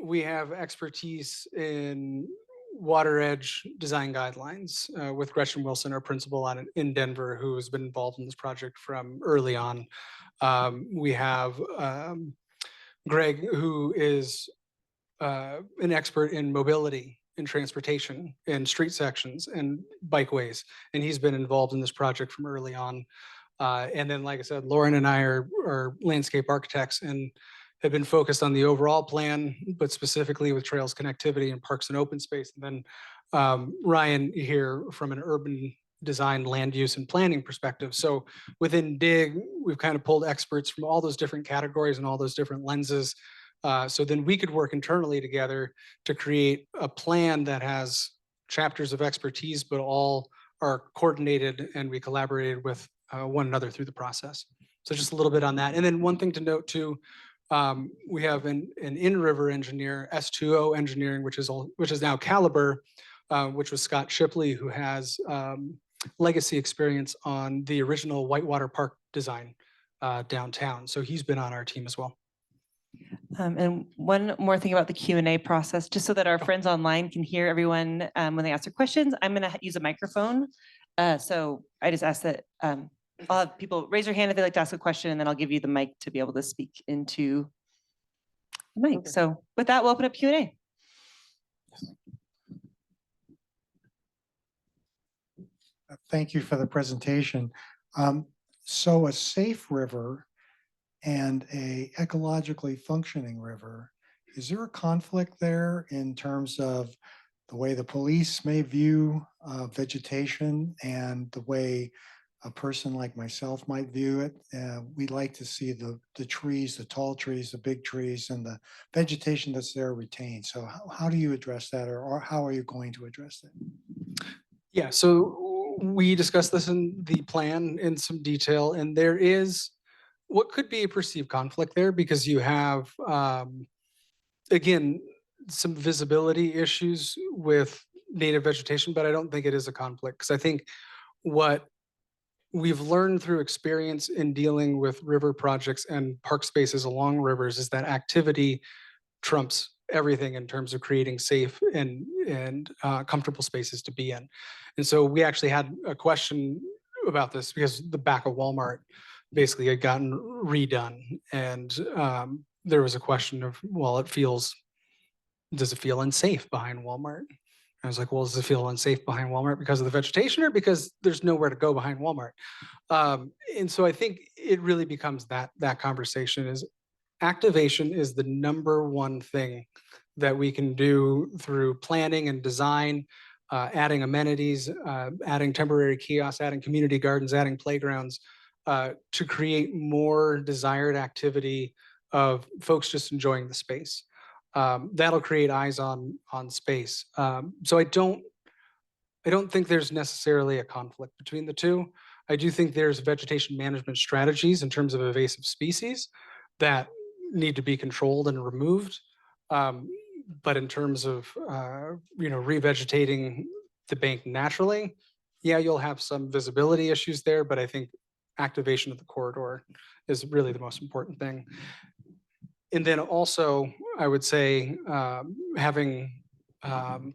we have expertise in water edge design guidelines with Gretchen Wilson, our principal in Denver, who has been involved in this project from early on. We have Greg, who is an expert in mobility and transportation and street sections and bikeways, and he's been involved in this project from early on. And then, like I said, Lauren and I are landscape architects and have been focused on the overall plan, but specifically with trails connectivity and parks and open space. And then Ryan here from an urban design, land use and planning perspective. So within Dig, we've kind of pulled experts from all those different categories and all those different lenses So then we could work internally together to create a plan that has chapters of expertise, but all are coordinated and we collaborated with one another through the process. So just a little bit on that. And then one thing to note too, we have an in-river engineer, S2O engineering, which is now Caliber, which was Scott Shipley, who has legacy experience on the original Whitewater Park design downtown. So he's been on our team as well. And one more thing about the Q&A process, just so that our friends online can hear everyone when they ask their questions, I'm going to use a microphone. So I just ask that I'll have people raise your hand if they'd like to ask a question, and then I'll give you the mic to be able to speak into the mic. Okay. So with that, we'll open up Q&A. Thank you for the presentation. So a safe river and a ecologically functioning river, is there a conflict there in terms of the way the police may view vegetation and the way a person like myself might view it? We'd like to see the trees, the tall trees, the big trees, and the vegetation that's there retained. So how do you address that, or how are you going to address that? Yeah, so we discussed this in the plan in some detail, and there is what could be a perceived conflict there because you have, again, some visibility issues with native vegetation, but I don't think it is a conflict because I think what we've learned through experience in dealing with river projects and park spaces along rivers is that activity trumps everything in terms of creating safe and comfortable spaces to be in. And so we actually had a question about this because the back of Walmart basically had gotten redone. And there was a question of, well, does it feel unsafe behind Walmart? I was like, well, does it feel unsafe behind Walmart because of the vegetation or because there's nowhere to go behind Walmart? And so I think it really becomes that conversation is activation is the number one thing that we can do through planning and design, adding amenities, adding temporary kiosks, adding community gardens, adding playgrounds to create more desired activity of folks just enjoying the space. That'll create eyes on space. So I don't think there's necessarily a conflict between the two. I do think there's vegetation management strategies in terms of invasive species that need to be controlled and removed. But in terms of revegetating the bank naturally, yeah, you'll have some visibility issues there, but I think activation of the corridor is really the most important thing. And then also, I would say having the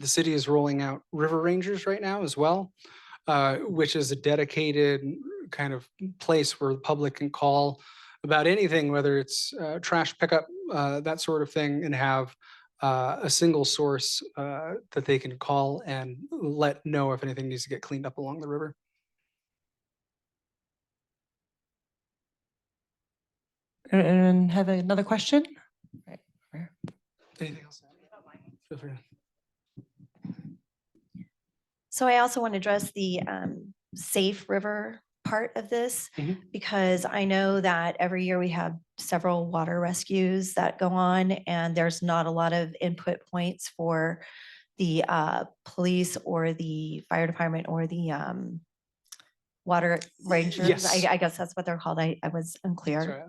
city is rolling out river rangers right now as well, which is a dedicated kind of place where the public can call about anything, whether it's trash pickup, that sort of thing, and have a single source that they can call and let know if anything needs to get cleaned up along the river. And have another question? Right. Anything else? Feel free. So I also want to address the safe river part of this because I know that every year we have several water rescues that go on and there's not a lot of input points for the police or the fire department or the water rangers. Yes. I guess that's what they're called. I was unclear.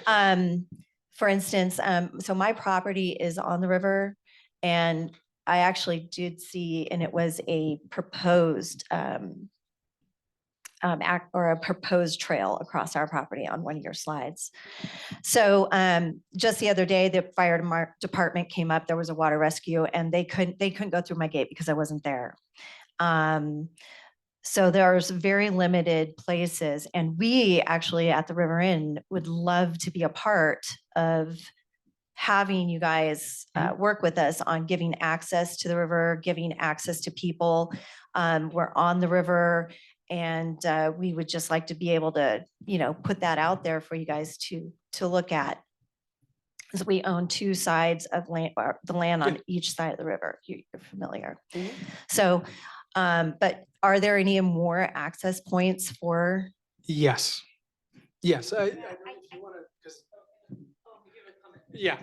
Sorry, For instance, so my property is on the river and I actually did see, and it was a proposed proposed trail across our property on one of your slides. So just the other day, the fire department came up, there was a water rescue and they couldn't go through my gate because I wasn't there. So there's very limited places and we actually at the River Inn would love to be a part of having you guys work with us on giving access to the river, giving access to people. We're on the river and we would just like to be able to, put that out there for you guys to look at. Because we own two sides of land, or the land on each side of the river. You're familiar. So, but are there any more access points for? Yes. Yes. Yeah.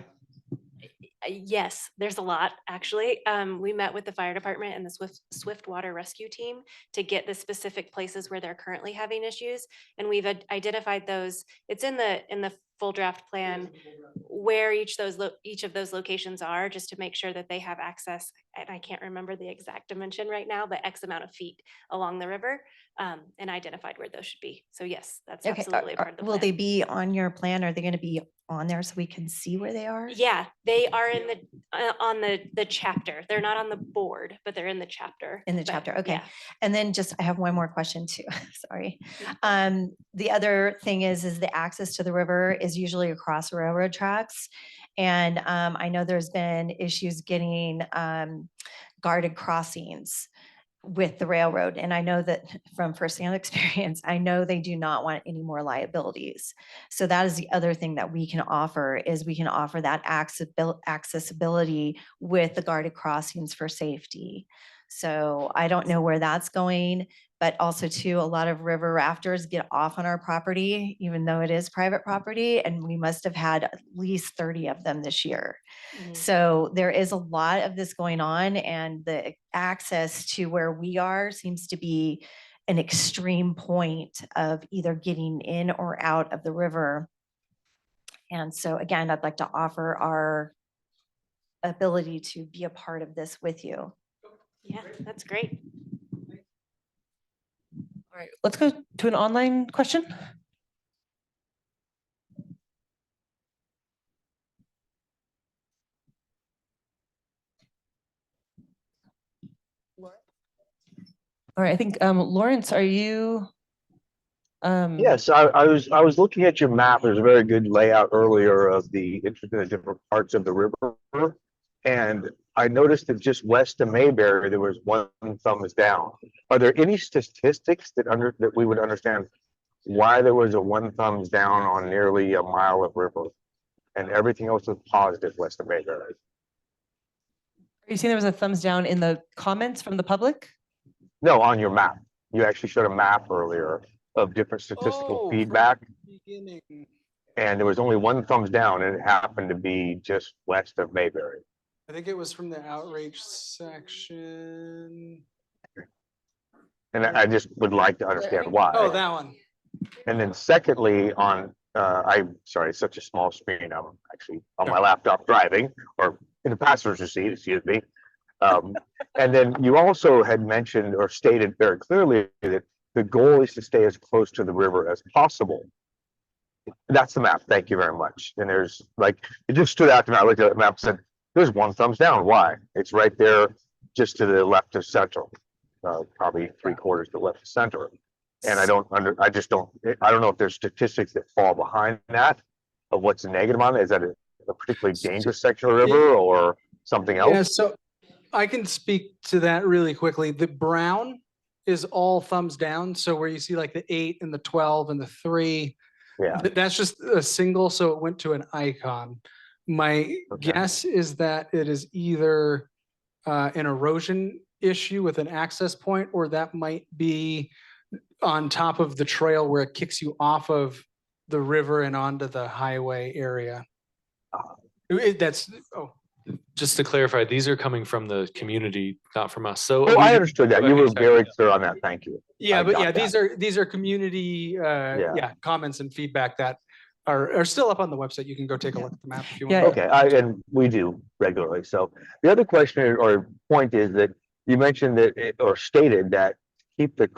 Yes, there's a lot, actually. We met with the fire department and the Swift Water Rescue Team to get the specific places where they're currently having issues. And we've identified those. It's in the full draft plan where each of those locations are, just to make sure that they have access. And I can't remember the exact dimension right now, but X amount of feet along the river, and identified where those should be. So yes, that's Okay, absolutely a part of the will plan. they be on your plan? Are they going to be on there so we can see where they are? Yeah, they are in on the chapter. They're not on the board, but they're in the chapter. In the But chapter, okay. yeah. And then just, I have one more question too, sorry. The other thing is the access to the river is usually across railroad tracks. And I know there's been issues getting guarded crossings with the railroad. And I know that from firsthand experience, I know they do not want any more liabilities. So that is the other thing that we can offer, is we can offer that accessibility with the guarded crossings for safety. So I don't know where that's going, but also too, a lot of river rafters get off on our property, even though it is private property, and we must have had at least 30 of them this year. So there is a lot of this going on, and the access to where we are seems to be an extreme point of either getting in or out of the river. And so again, I'd like to offer our ability to be a part of this with you. Yeah, that's great. All right, let's go to an online question. All right, I think Lawrence, are you? Yes, I was looking at your map. There's a very good layout earlier of the different parts of the river. And I noticed that just west of Mayberry, there was one thumbs down. Are there any statistics that we would understand why there was a one thumbs down on nearly a mile of river and everything else was positive west of Mayberry? Are you saying there was a thumbs down in the comments from the public? No, on your map. You actually showed a map earlier of different statistical Oh, from the feedback. beginning. And there was only one thumbs down, and it happened to be just west of Mayberry. I think it was from the outrage section. And I just would like to understand why. Oh, that one. And then secondly, I'm sorry, it's such a small screen. I'm actually on my laptop driving, or in the passenger seat, excuse me. And then you also had mentioned or stated very clearly that the goal is to stay as close to the river as possible. That's the map. Thank you very much. And there's like, it just stood out to me. I looked at the map and said, there's one thumbs down. Why? It's right there just to the left of center, probably 3/4 to the left of center. And I don't know if there's statistics that fall behind that of what's negative on it. Is that a particularly dangerous section of the river or something else? Yeah, so I can speak to that really quickly. The brown is all thumbs down. So where you see like the 8 and the 12 and the 3, Yeah. that's just a single, so it went to an icon. My Okay. guess is that it is either an erosion issue with an access point, or that might be on top of the trail where it kicks you off of the river and onto the highway area. Just to clarify, these are coming from the community, not from us. So Oh, we I did understood that. go You back were and check very it. clear on that. Thank you. Yeah, I but got yeah, that. these are community comments and feedback that are still up on the website. You can go take a look at the map if you want. Yeah. Okay, and we do regularly. So the other question or point is that you mentioned that or stated that keep the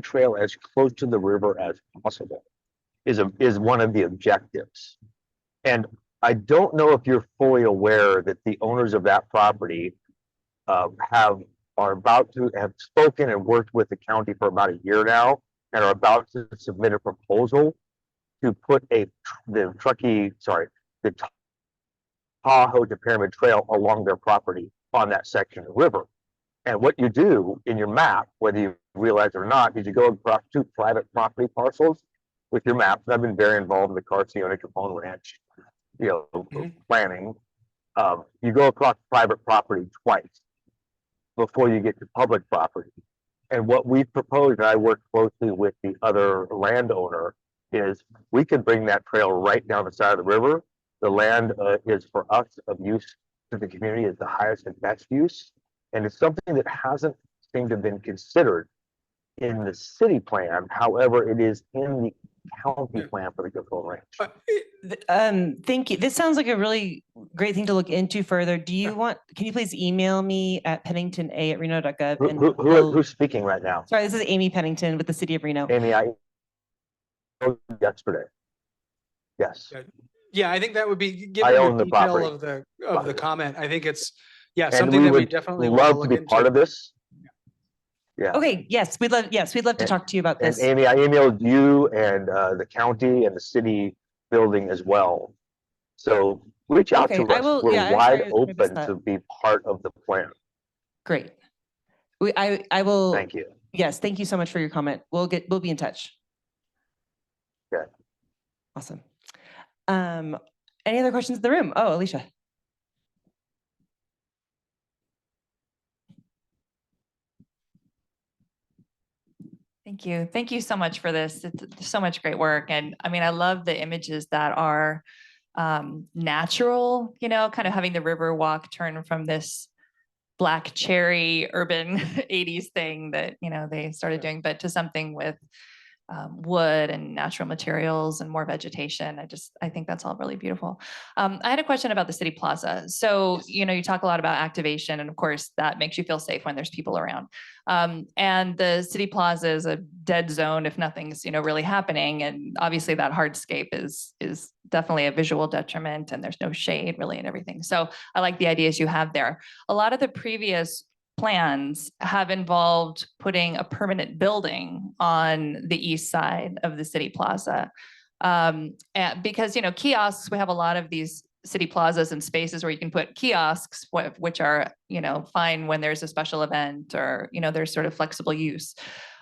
trail as close to the river as possible is one of the objectives. And I don't know if you're fully aware that the owners of that property are about to have spoken and worked with the county for about a year now and are about to submit a proposal to put the Tahoe to Pyramid Trail along their property on that section of the river. And what you do in your map, whether you realize it or not, is you go across 2 private property parcels with your map. And I've been very involved in the Carcione Capone Ranch, planning. You go across private property twice before you get to public property. And what we proposed, and I worked closely with the other landowner, is we could bring that trail right down the side of the river the land is for us of use to the community is the highest and best use. And it's something that hasn't seemed to have been considered in the city plan. However, it is in the county Yeah. plan for the Gilfoyle Range. Thank you. This sounds like a really great thing to look into further. Do you want, can you please email me at penningtona@reno.gov? And Who's speaking right now? sorry, this is Amy Pennington with the city of Reno. Amy, I yesterday. Yes. Yeah, I think that would be, I given own the the detail property. of the comment, I think it's, yeah, And something we that we would definitely want to love to look be part of into. this. Yeah. Okay, yes, we'd love to And- talk to you about And this. Amy, I emailed you and the county and the city building as well. So reach out Okay, to I us. will- We're yeah, I'm wide sorry I missed open that. to be part of the plan. Great. I will. Thank you. Yes, thank you so much for your comment. We'll be in touch. Okay. Awesome. Any other questions in the room? Oh, Alicia. Thank you. Thank you so much for this. It's so much great work. And I mean, I love the images that are natural, kind of having the river walk turn from this black cherry urban 80s thing that, they started doing, but to something with wood and natural materials and more vegetation. I think that's all really beautiful. I had a question about the city plaza. So, you talk a lot about activation, and of course that makes you feel safe when there's people around. And the city plaza is a dead zone if nothing's, really happening. And obviously that hardscape is definitely a visual detriment, and there's no shade really and everything. So I like the ideas you have there. A lot of the previous plans have involved putting a permanent building on the east side of the city plaza. Because, kiosks, we have a lot of these city plazas and spaces where you can put kiosks, which are, fine when there's a special event or, there's sort of flexible use.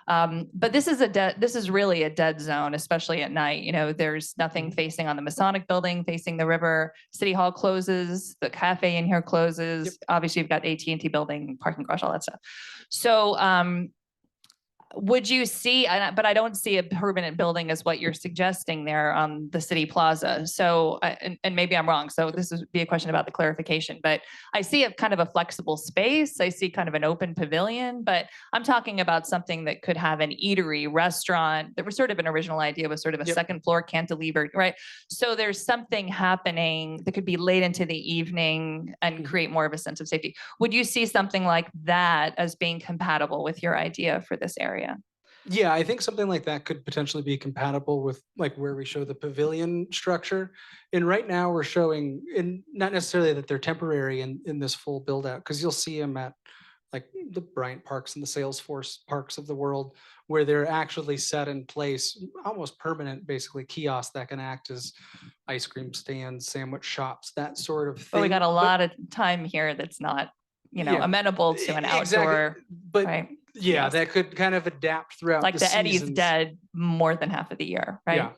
But this is really a dead zone, especially at night. There's nothing facing on the Masonic building, facing the river. City Hall closes, the cafe in here closes. Yep. Obviously, you've got AT&T building, parking garage, all that stuff. So would you see, but I don't see a permanent building as what you're suggesting there on the city plaza. So, and maybe I'm wrong. So this would be a question about the clarification, but I see a kind of a flexible space. I see kind of an open pavilion, but I'm talking about something that could have an eatery, restaurant. There was sort of an original idea with sort of a Yep. second floor cantilever, right? So there's something happening that could be late into the evening and create more of a sense of safety. Would you see something like that as being compatible with your idea for this area? Yeah, I think something like that could potentially be compatible with like where we show the pavilion structure. And right now we're showing, and not necessarily that they're temporary in this full build out, because you'll see them at like the Bryant Parks and the Salesforce Parks of the world, where they're actually set in place, almost permanent, basically kiosks that can act as ice cream stands, sandwich shops, that sort of thing. But we got a But- lot of time here that's not, Yeah. amenable to an outdoor, But right? yeah, Yes. that could kind of adapt throughout Like the Eddie's seasons. dead more than half of the year, right?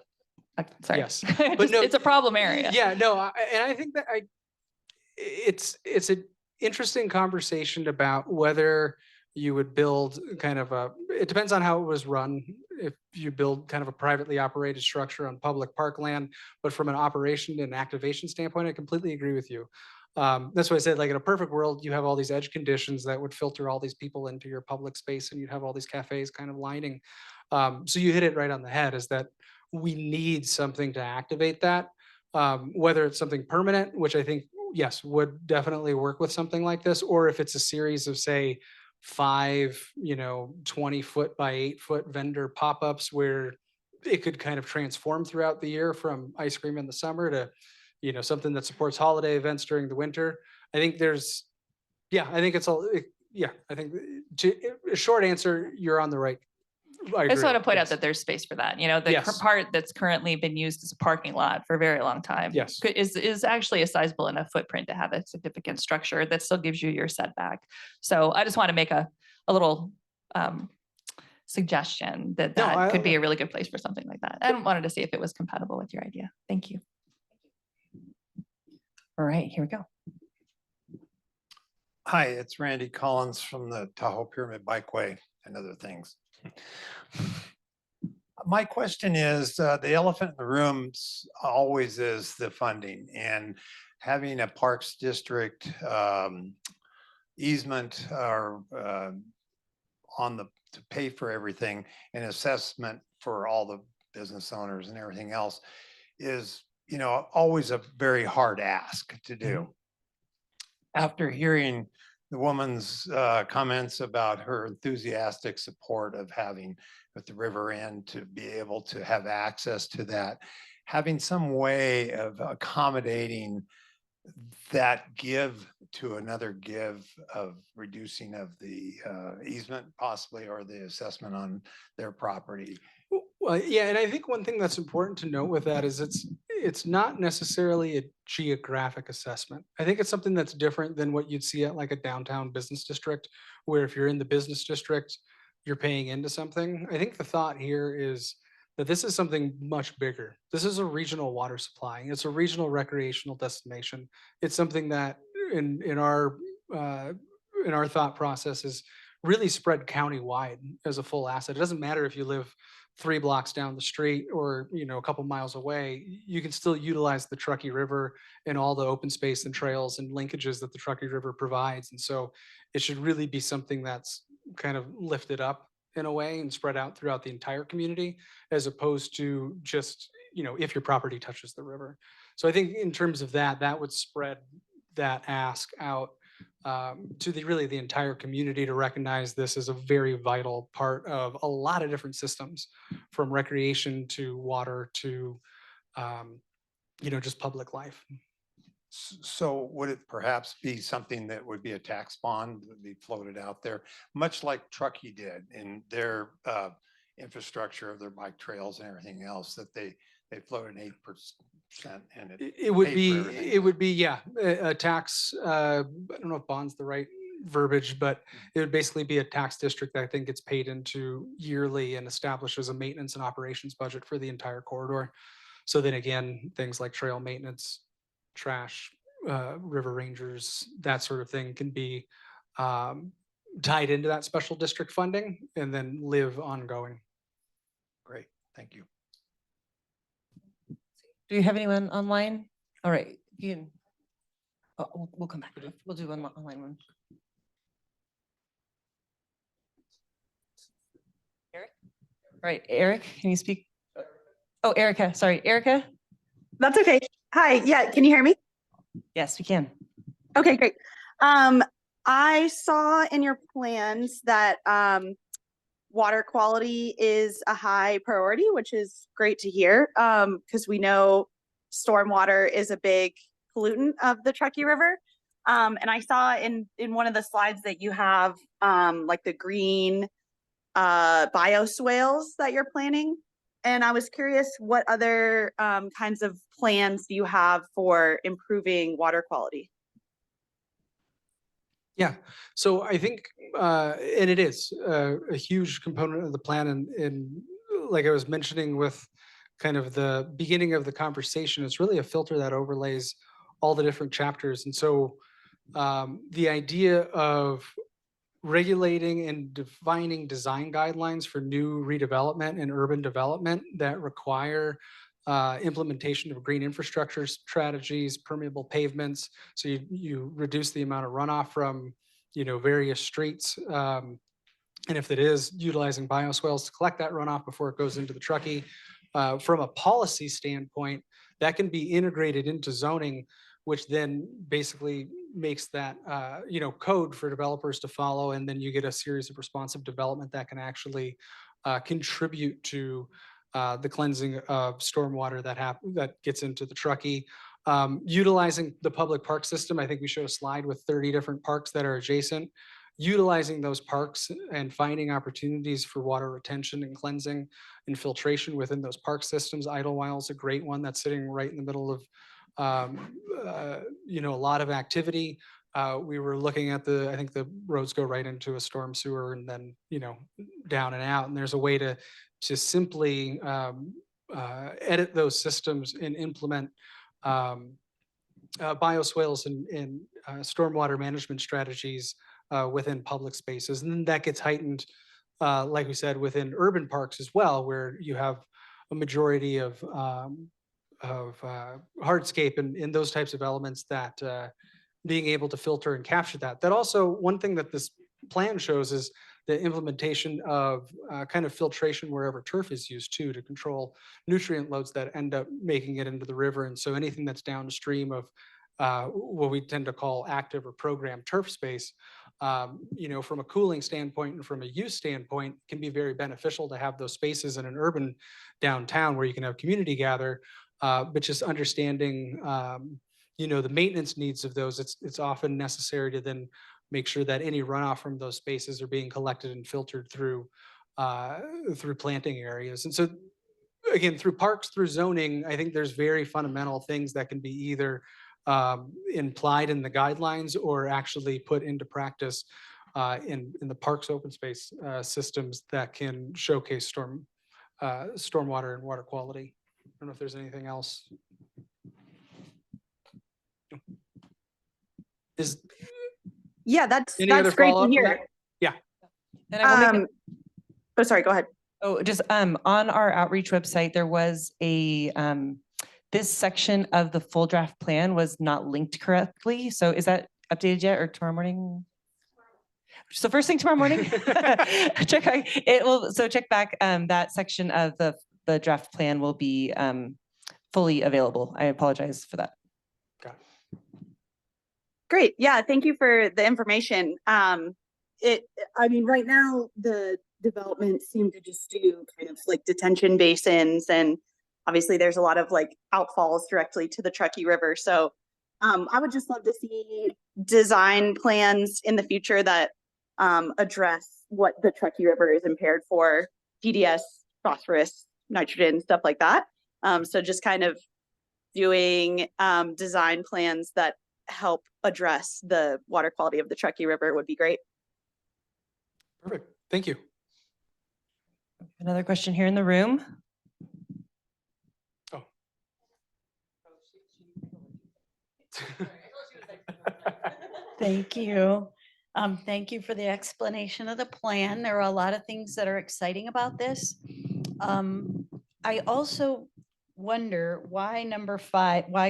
Yeah. Sorry. Yes. But no, it's a problem area. Yeah, no, and I think that it's an interesting conversation about whether you would build kind of it depends on how it was run. If you build kind of a privately operated structure on public parkland, but from an operation and activation standpoint, I completely agree with you. That's why I said, like, in a perfect world, you have all these edge conditions that would filter all these people into your public space, and you'd have all these cafes kind of lining. So you hit it right on the head, is that we need something to activate that, whether it's something permanent, which I think, yes, would definitely work with something like this, or if it's a series of, say, 5, 20-foot by 8-foot vendor pop-ups where it could kind of transform throughout the year from ice cream in the summer to something that supports holiday events during the winter. I think I think it's all, I think a short answer, you're on the right. I just want to point out Yes. that there's space for that. The Yes. part that's currently been used as a parking lot for a very long time Yes. is actually a sizable enough footprint to have a significant structure that still gives you your setback. So I just want to make a little suggestion that No, could be a really good place for something like that. I wanted to see if it was compatible with your idea. Thank you. All right, here we go. Hi, it's Randy Collins from the Tahoe Pyramid Bikeway and other things. My question is, the elephant in the room always is the funding, and having a Parks District easement or on the, to pay for everything, and assessment for all the business owners and everything else is, you know, always a very hard ask to do. After hearing the woman's comments about her enthusiastic support of having at the river end to be able to have access to that, having some way of accommodating that give to another give of reducing of the easement possibly, or the assessment on their property. Well, yeah, and I think one thing that's important to note with that is it's not necessarily a geographic assessment. I think it's something that's different than what you'd see at like a downtown business district, where if you're in the business district, you're paying into something. I think the thought here is that this is something much bigger. This is a regional water supply. It's a regional recreational destination. It's something that in our thought process is really spread county-wide as a full asset. It doesn't matter if you live 3 blocks down the street or, you know, a couple miles away, you can still utilize the Truckee River and all the open space and trails and linkages that the Truckee River provides. And so it should really be something that's kind of lifted up in a way and spread out throughout the entire community, as opposed to just, you know, if your property touches the river. So I think in terms of that, that would spread that ask out to the entire community to recognize this as a very vital part of a lot of different systems, from recreation to water to you know, just public life. So would it perhaps be something that would be a tax bond that would be floated out there, much like Truckee did in their infrastructure of their bike trails and everything else, that they floated 8% and It would paid be, for everything it else? would be, yeah, a tax, I don't know if bond's the right verbiage, but it would basically be a tax district that I think gets paid into yearly and establishes a maintenance and operations budget for the entire corridor. So then again, things like trail maintenance, trash, river rangers, that sort of thing can be tied into that special district funding and then live ongoing. Great, thank you. Do you have anyone online? All right, you can. Oh, we'll come back. We'll do one online one. Eric? All right, Eric, can you speak? Oh, Erica, sorry, Erica? That's okay. Hi, yeah, can you hear me? Yes, we can. Okay, great. I saw in your plans that water quality is a high priority, which is great to hear, because we know stormwater is a big pollutant of the Truckee River. And I saw in one of the slides that you have like the green bioswales that you're planning. And I was curious, what other kinds of plans do you have for improving water quality? Yeah, so I think, and it is a huge component of the plan, and like I was mentioning with kind of the beginning of the conversation, it's really a filter that overlays all the different chapters. And so the idea of regulating and defining design guidelines for new redevelopment and urban development that require implementation of green infrastructure strategies, permeable pavements, so you reduce the amount of runoff from, you know, various streets. And if it is, utilizing bioswales to collect that runoff before it goes into the Truckee. From a policy standpoint, that can be integrated into zoning, which then basically makes that you know, code for developers to follow, and then you get a series of responsive development that can actually contribute to the cleansing of stormwater that gets into the Truckee. Utilizing the public park system, I think we showed a slide with 30 different parks that are adjacent. Utilizing those parks and finding opportunities for water retention and cleansing and filtration within those park systems. Idlewild is a great one that's sitting right in the middle of you know, a lot of activity. We were looking at I think the roads go right into a storm sewer and then, you know, down and out. And there's a way to simply edit those systems and implement bioswales and stormwater management strategies within public spaces. And then that gets heightened like we said, within urban parks as well, where you have a majority of hardscape and those types of elements that being able to filter and capture that. That also, one thing that this plan shows is the implementation of kind of filtration wherever turf is used too, to control nutrient loads that end up making it into the river. And so anything that's downstream of what we tend to call active or programmed turf space, from a cooling standpoint and from a use standpoint, can be very beneficial to have those spaces in an urban downtown where you can have community gather, but just understanding the maintenance needs of those, it's often necessary to then make sure that any runoff from those spaces are being collected and filtered through planting areas. And so again, through parks, through zoning, I think there's very fundamental things that can be either implied in the guidelines or actually put into practice in the parks open space systems that can showcase stormwater and water quality. I don't know if there's anything else. Is Yeah, that's any other great to follow-up from hear. that? Yeah. And I will make Oh, sorry, go ahead. just on our outreach website, there was a this section of the full draft plan was not linked correctly. So is that updated yet, or tomorrow morning? So first thing tomorrow morning, check back. That section of the draft plan will be fully available. I apologize for that. Great. Yeah, thank you for the information. I mean, right now the developments seem to just do kind of like detention basins, and obviously there's a lot of like outfalls directly to the Truckee River. So I would just love to see design plans in the future that address what the Truckee River is impaired for: PDS, phosphorus, nitrogen, stuff like that. So just kind of doing design plans that help address the water quality of the Truckee River would be great. Perfect. Thank you. Another question here in the room. Oh. Thank you. Thank you for the explanation of the plan. There are a lot of things that are exciting about this. I also wonder why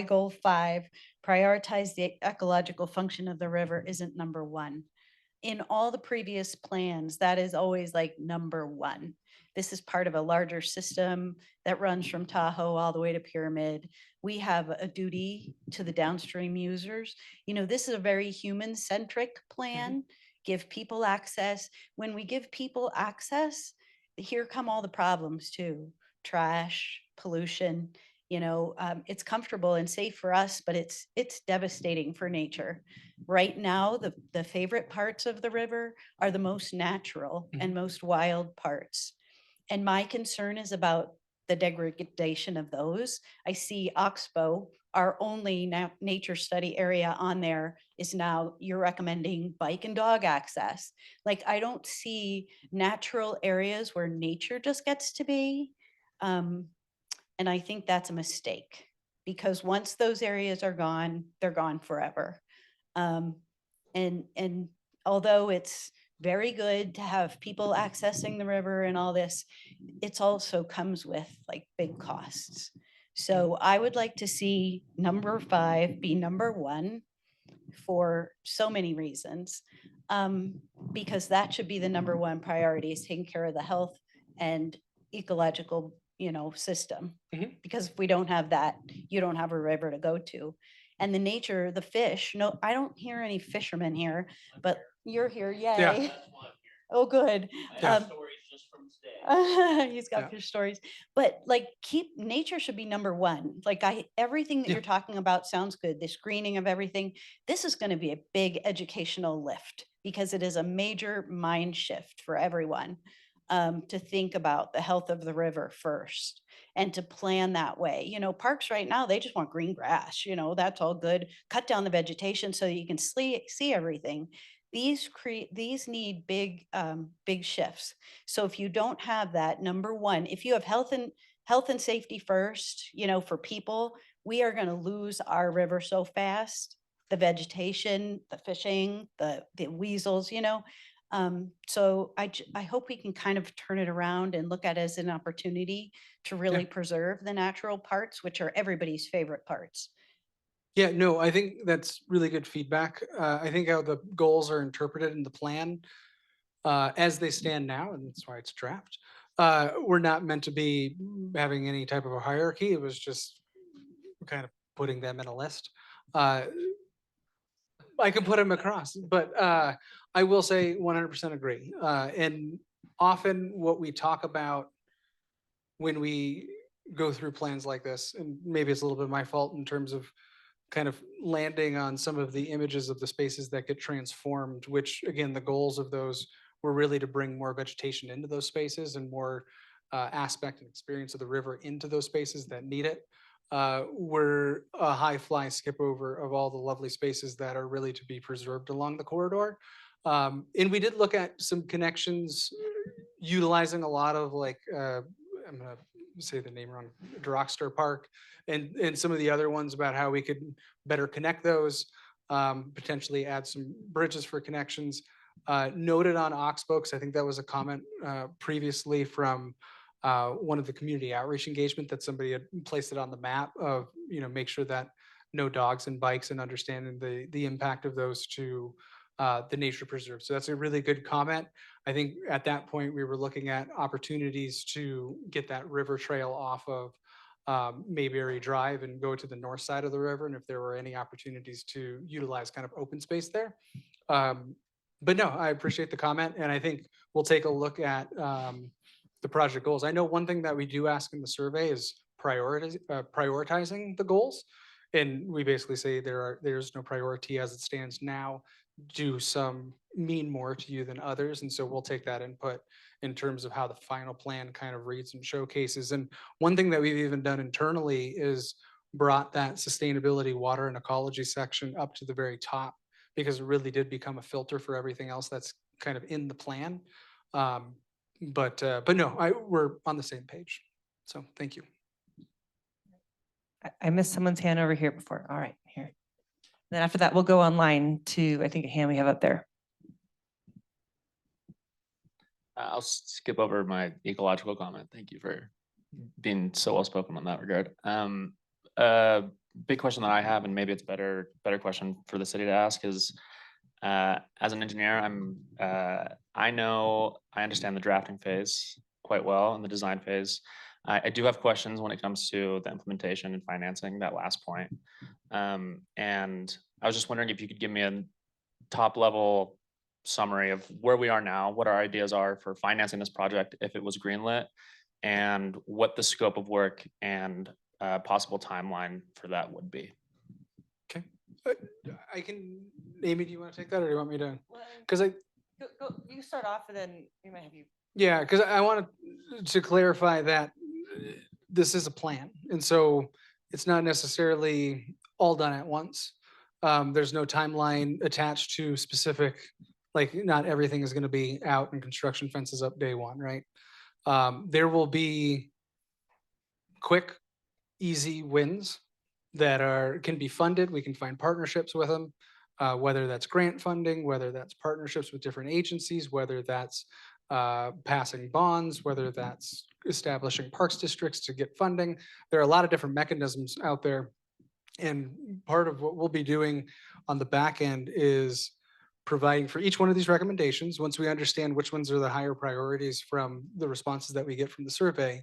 goal 5, prioritize the ecological function of the river, isn't number 1. In all the previous plans, that is always like number 1. This is part of a larger system that runs from Tahoe all the way to Pyramid. We have a duty to the downstream users. This is a very human-centric plan. Give people access. When we give people access, here come all the problems too. Trash, pollution. It's comfortable and safe for us, but it's devastating for nature. Right now, the favorite parts of the river are the most natural and most wild parts. And my concern is about the degradation of those. I see Oxbow, our only nature study area on there, is now you're recommending bike and dog access. Like, I don't see natural areas where nature just gets to be. And I think that's a mistake, because once those areas are gone, they're gone forever. And although it's very good to have people accessing the river and all this, it's also comes with like big costs. So I would like to see number 5 be number 1 for so many reasons, because that should be the number 1 priority, is taking care of the health and ecological system. Because if we don't have that, you don't have a river to go to. And the nature, the fish, no, I don't hear any fishermen here, but you're here, yay. Yeah. Oh, good. Yeah. He's got fish stories. But like, nature should be number 1. Like, everything that you're talking about sounds good. The screening of everything. This is going to be a big educational lift, because it is a major mind shift for everyone. To think about the health of the river first and to plan that way. Parks right now, they just want green grass, that's all good. Cut down the vegetation so you can see everything. These need big shifts. So if you don't have that, number 1, if you have health and safety first, for people, we are going to lose our river so fast. The vegetation, the fishing, the weasels, So I hope we can kind of turn it around and look at it as an opportunity to really preserve the natural parts, which are everybody's favorite parts. Yeah, no, I think that's really good feedback. I think how the goals are interpreted in the plan as they stand now, and that's why it's draft. We're not meant to be having any type of a hierarchy. It was just kind of putting them in a list. I can put them across, but I will say 100% agree. And often what we talk about when we go through plans like this, and maybe it's a little bit my fault in terms of kind of landing on some of the images of the spaces that get transformed, which again, the goals of those were really to bring more vegetation into those spaces and more aspect and experience of the river into those spaces that need it. Were a high fly skip over of all the lovely spaces that are really to be preserved along the corridor. And we did look at some connections utilizing a lot of like, I'm gonna say the name wrong, Rockstar Park, and some of the other ones about how we could better connect those, potentially add some bridges for connections. Noted on Oxbow, because I think that was a comment previously from one of the community outreach engagement that somebody had placed it on the map of, make sure that no dogs and bikes and understanding the impact of those to the nature preserve. So that's a really good comment. I think at that point we were looking at opportunities to get that river trail off of Mayberry Drive and go to the north side of the river, and if there were any opportunities to utilize kind of open space there. But no, I appreciate the comment, and I think we'll take a look at the project goals. I know one thing that we do ask in the survey is prioritizing the goals, and we basically say there's no priority as it stands now. Do some mean more to you than others, and so we'll take that input in terms of how the final plan kind of reads and showcases. And one thing that we've even done internally is brought that sustainability, water, and ecology section up to the very top, because it really did become a filter for everything else that's kind of in the plan. But no, we're on the same page. So thank you. I missed someone's hand over here before. All right, here. Then after that, we'll go online to, I think, a hand we have up there. I'll skip over my ecological comment. Thank you for being so well spoken on that regard. Big question that I have, and maybe it's better question for the city to ask is, as an engineer, I understand the drafting phase quite well and the design phase. I do have questions when it comes to the implementation and financing, that last point. And I was just wondering if you could give me a top level summary of where we are now, what our ideas are for financing this project if it was greenlit, and what the scope of work and possible timeline for that would be. Okay. I can, Amy, do you want to take that, or do you want me to? Because You start off and then we might have you. Yeah, because I wanted to clarify that this is a plan. And so it's not necessarily all done at once. There's no timeline attached to specific, like not everything is going to be out and construction fences up day one, right? There will be quick, easy wins that can be funded. We can find partnerships with them, whether that's grant funding, whether that's partnerships with different agencies, whether that's passing bonds, whether that's establishing parks districts to get funding. There are a lot of different mechanisms out there. And part of what we'll be doing on the back end is providing for each one of these recommendations. Once we understand which ones are the higher priorities from the responses that we get from the survey,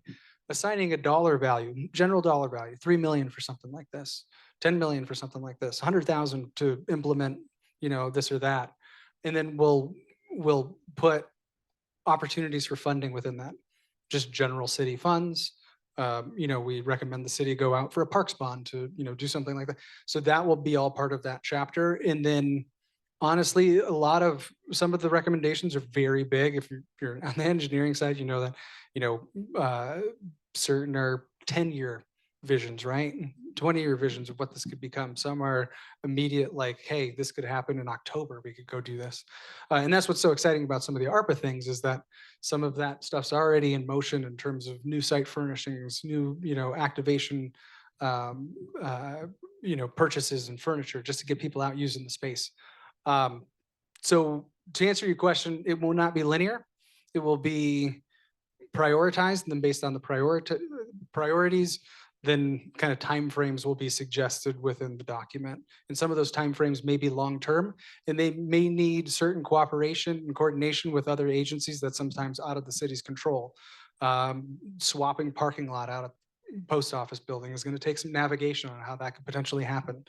assigning a dollar value, general dollar value, 3 million for something like this, 10 million for something like this, 100,000 to implement, this or that. And then we'll put opportunities for funding within that, just general city funds. We recommend the city go out for a parks bond to, do something like that. So that will be all part of that chapter. And then honestly, some of the recommendations are very big. If you're on the engineering side, you know that, certain are 10-year visions, right? 20-year visions of what this could become. Some are immediate, like, hey, this could happen in October. We could go do this. And that's what's so exciting about some of the ARPA things, is that some of that stuff's already in motion in terms of new site furnishings, new, activation, purchases and furniture just to get people out using the space. So to answer your question, it will not be linear. It will be prioritized, and then based on the priorities, then kind of timeframes will be suggested within the document. And some of those timeframes may be long-term, and they may need certain cooperation and coordination with other agencies that's sometimes out of the city's control. Swapping parking lot out of post office building is going to take some navigation on how that could potentially happen.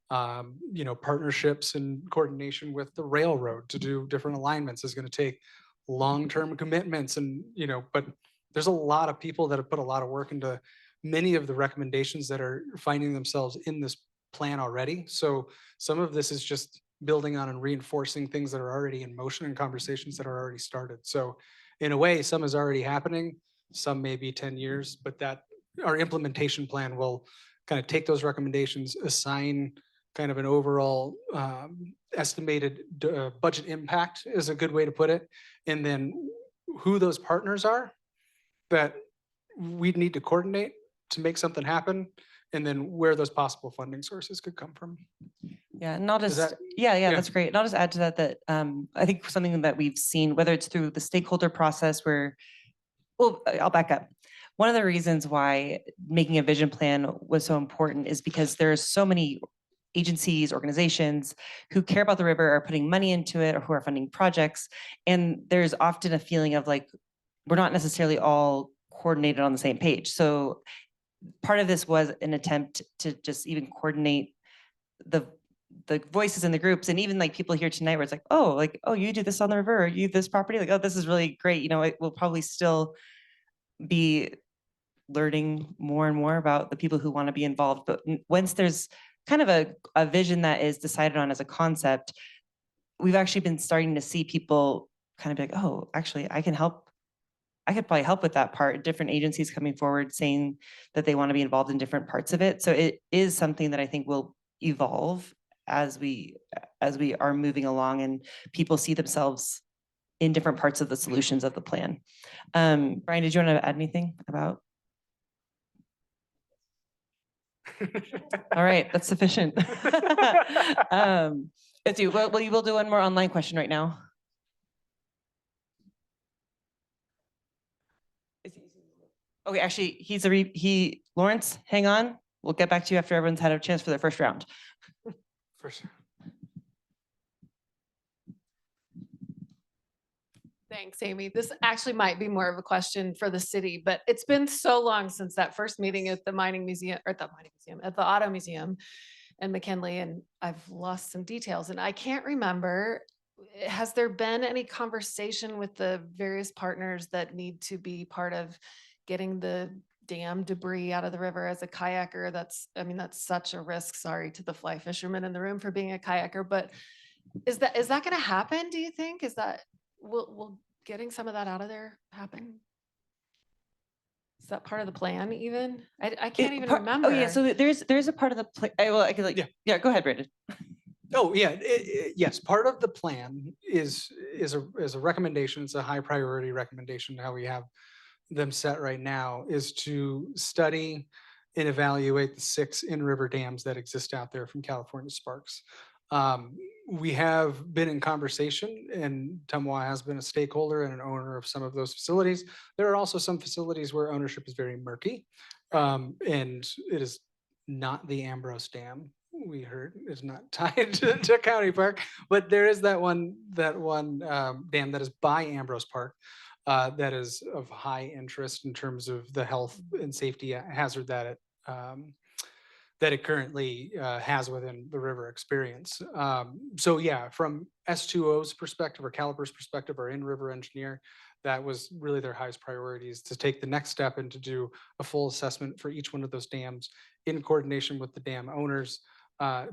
Partnerships and coordination with the railroad to do different alignments is going to take long-term commitments, and but there's a lot of people that have put a lot of work into many of the recommendations that are finding themselves in this plan already. So some of this is just building on and reinforcing things that are already in motion and conversations that are already started. So in a way, some is already happening, some may be 10 years, but that our implementation plan will kind of take those recommendations, assign kind of an overall estimated budget impact is a good way to put it. And then who those partners are that we need to coordinate to make something happen, and then where those possible funding sources could come from. Yeah, and I'll just, that- yeah, that's great. And I'll just add to that, I think something that we've seen, whether it's through the stakeholder process where, well, I'll back up. One of the reasons why making a vision plan was so important is because there's so many agencies, organizations who care about the river, are putting money into it, or who are funding projects. And there's often a feeling of like, we're not necessarily all coordinated on the same page. So part of this was an attempt to just even coordinate the voices in the groups, and even like people here tonight where it's like, oh, you do this on the river, or you this property, like, oh, this is really great. It will probably still be learning more and more about the people who want to be involved. But once there's kind of a vision that is decided on as a concept, we've actually been starting to see people kind of be like, oh, actually, I can help. I could probably help with that part. Different agencies coming forward saying that they want to be involved in different parts of it. So it is something that I think will evolve as we are moving along, and people see themselves in different parts of the solutions of the plan. Brian, did you want to add anything about? All right, that's sufficient. Let's do. Well, we will do one more online question right now. Okay, actually, Lawrence, hang on. We'll get back to you after everyone's had a chance for their first round. Thanks, Amy. This actually might be more of a question for the city, but it's been so long since that first meeting at the mining museum, or at the mining museum, at the auto museum in McKinley, and I've lost some details and I can't remember. Has there been any conversation with the various partners that need to be part of getting the dam debris out of the river? As a kayaker, that's such a risk. Sorry to the fly fishermen in the room for being a kayaker, but is that going to happen? Do you think will getting some of that out of there happen? Is that part of the plan even? I can't even remember. Oh yeah, so there's a part of the plan. Well, I could yeah, go ahead, Brandon. Oh yeah, yes. Part of the plan is a recommendation. It's a high priority recommendation. How we have them set right now is to study and evaluate the 6 in-river dams that exist out there from California Sparks. We have been in conversation, and Tumwa has been a stakeholder and an owner of some of those facilities. There are also some facilities where ownership is very murky, and it is not the Ambrose Dam. We heard is not tied to County Park, but there is that one dam that is by Ambrose Park that is of high interest in terms of the health and safety hazard that it currently has within the river experience. So yeah, from S2O's perspective or Caliber's perspective, or in-river engineer, that was really their highest priorities, to take the next step and to do a full assessment for each one of those dams in coordination with the dam owners,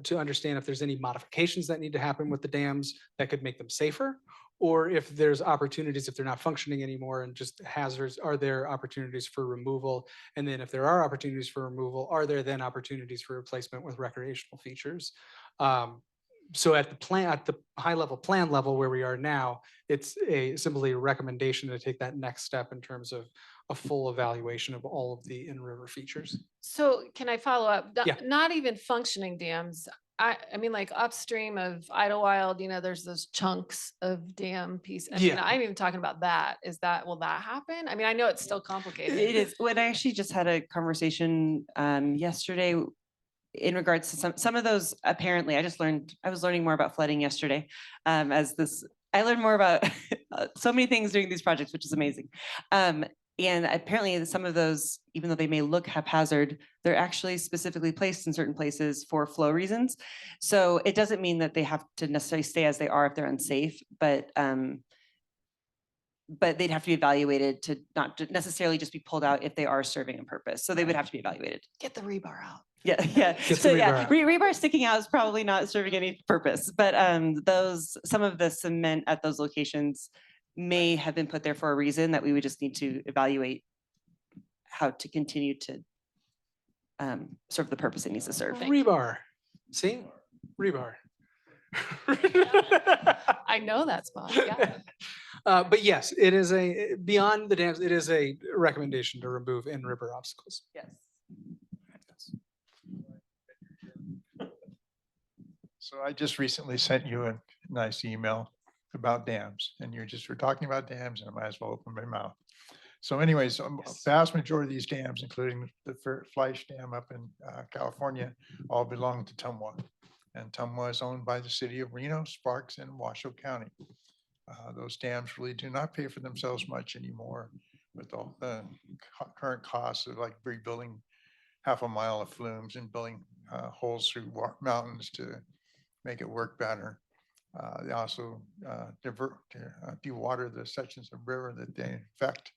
to understand if there's any modifications that need to happen with the dams that could make them safer, or if there's opportunities, if they're not functioning anymore and just hazards, are there opportunities for removal? And then if there are opportunities for removal, are there then opportunities for replacement with recreational features? So at the high level plan level where we are now, it's simply a recommendation to take that next step in terms of a full evaluation of all of the in-river features. So can I follow up? Yeah. Not even functioning dams. I mean, like upstream of Idlewild, there's those chunks of dam piece. I mean, Yeah. I'm even talking about that. Will that happen? I mean, I know it's still It complicated. is, when I actually just had a conversation yesterday in regards to some of those, apparently, I was learning more about flooding yesterday. I learned more about so many things during these projects, which is amazing. And apparently some of those, even though they may look haphazard, they're actually specifically placed in certain places for flow reasons. So it doesn't mean that they have to necessarily stay as they are if they're unsafe, but they'd have to be evaluated to not to necessarily just be pulled out if they are serving a purpose. So they would have to be evaluated. Get the rebar out. Yeah, yeah. Get So the yeah, rebar out. rebar sticking out is probably not serving any purpose, but some of the cement at those locations may have been put there for a reason that we would just need to evaluate how to continue to serve the purpose it needs to serve. Rebar. See? Rebar. I know that spot. Yeah. But yes, it is beyond the dams, it is a recommendation to remove in-river obstacles. Yes. So I just recently sent you a nice email about dams, and you just were talking about dams, and I might as well open my mouth. So anyways, a vast majority of these dams, including the Fleisch Dam up in California, all belong to Tumwa. And Tumwa is owned by the city of Reno, Sparks, and Washoe County. Those dams really do not pay for themselves much anymore with all the current costs of like rebuilding half a mile of flumes and building holes through mountains to make it work better. They also dewater the sections of river that they infect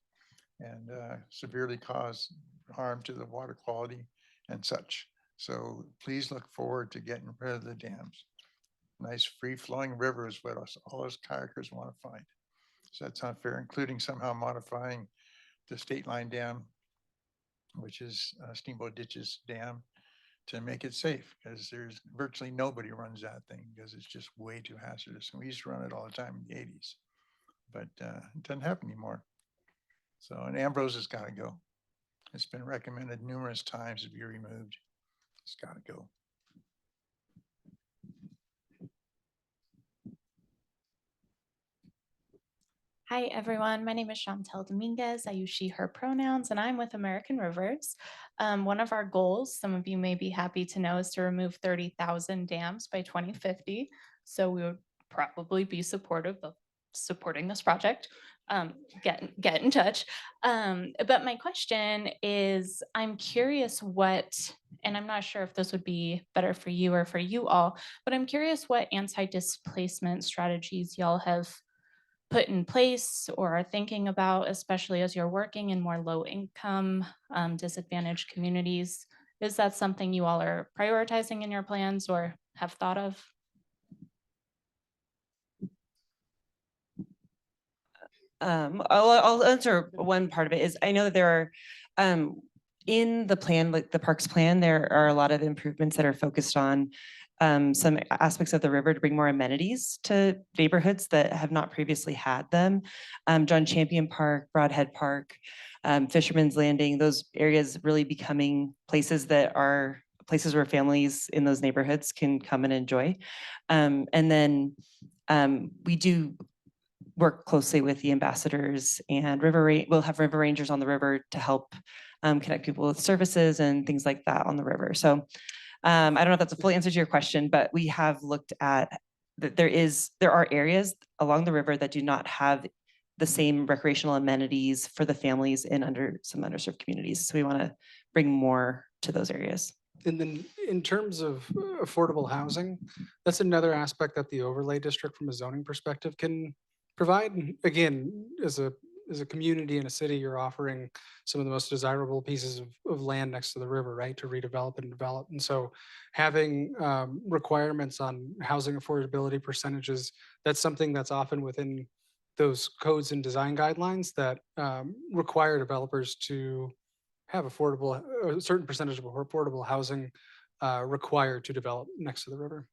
and severely cause harm to the water quality and such. So please look forward to getting rid of the dams. Nice free flowing river is what all us kayakers want to find. So that's not fair, including somehow modifying the State Line Dam, which is Steamboat Ditches Dam, to make it safe, because there's virtually nobody runs that thing because it's just way too hazardous. And we used to run it all the time in the 80s, but it doesn't happen anymore. So, and Ambrose has got to go. It's been recommended numerous times to be removed. It's got to go. Hi, everyone. My name is Chantel Dominguez. I use she, her pronouns, and I'm with American Rivers. One of our goals, some of you may be happy to know, is to remove 30,000 dams by 2050. So we would probably be supportive of supporting this project. Get in touch. But my question is, I'm curious and I'm not sure if this would be better for you or for you all, but I'm curious what anti-displacement strategies y'all have put in place or are thinking about, especially as you're working in more low income, disadvantaged communities. Is that something you all are prioritizing in your plans or have thought of? I'll answer one part of it. Is I know that there are in the plan, like the parks plan, there are a lot of improvements that are focused on some aspects of the river to bring more amenities to neighborhoods that have not previously had them. John Champion Park, Broadhead Park, Fisherman's Landing, those areas really becoming places that are places where families in those neighborhoods can come and enjoy. And then we do work closely with the ambassadors and we'll have river rangers on the river to help connect people with services and things like that on the river. So I don't know if that's a full answer to your question, but we have looked at that there are areas along the river that do not have the same recreational amenities for the families in some underserved communities. So we want to bring more to those areas. And then in terms of affordable housing, that's another aspect that the overlay district from a zoning perspective can provide. And again, as a community and a city, you're offering some of the most desirable pieces of land next to the river, right, to redevelop and develop. And so having requirements on housing affordability percentages, that's something that's often within those codes and design guidelines that require developers to have a certain percentage of affordable housing required to develop next to the river.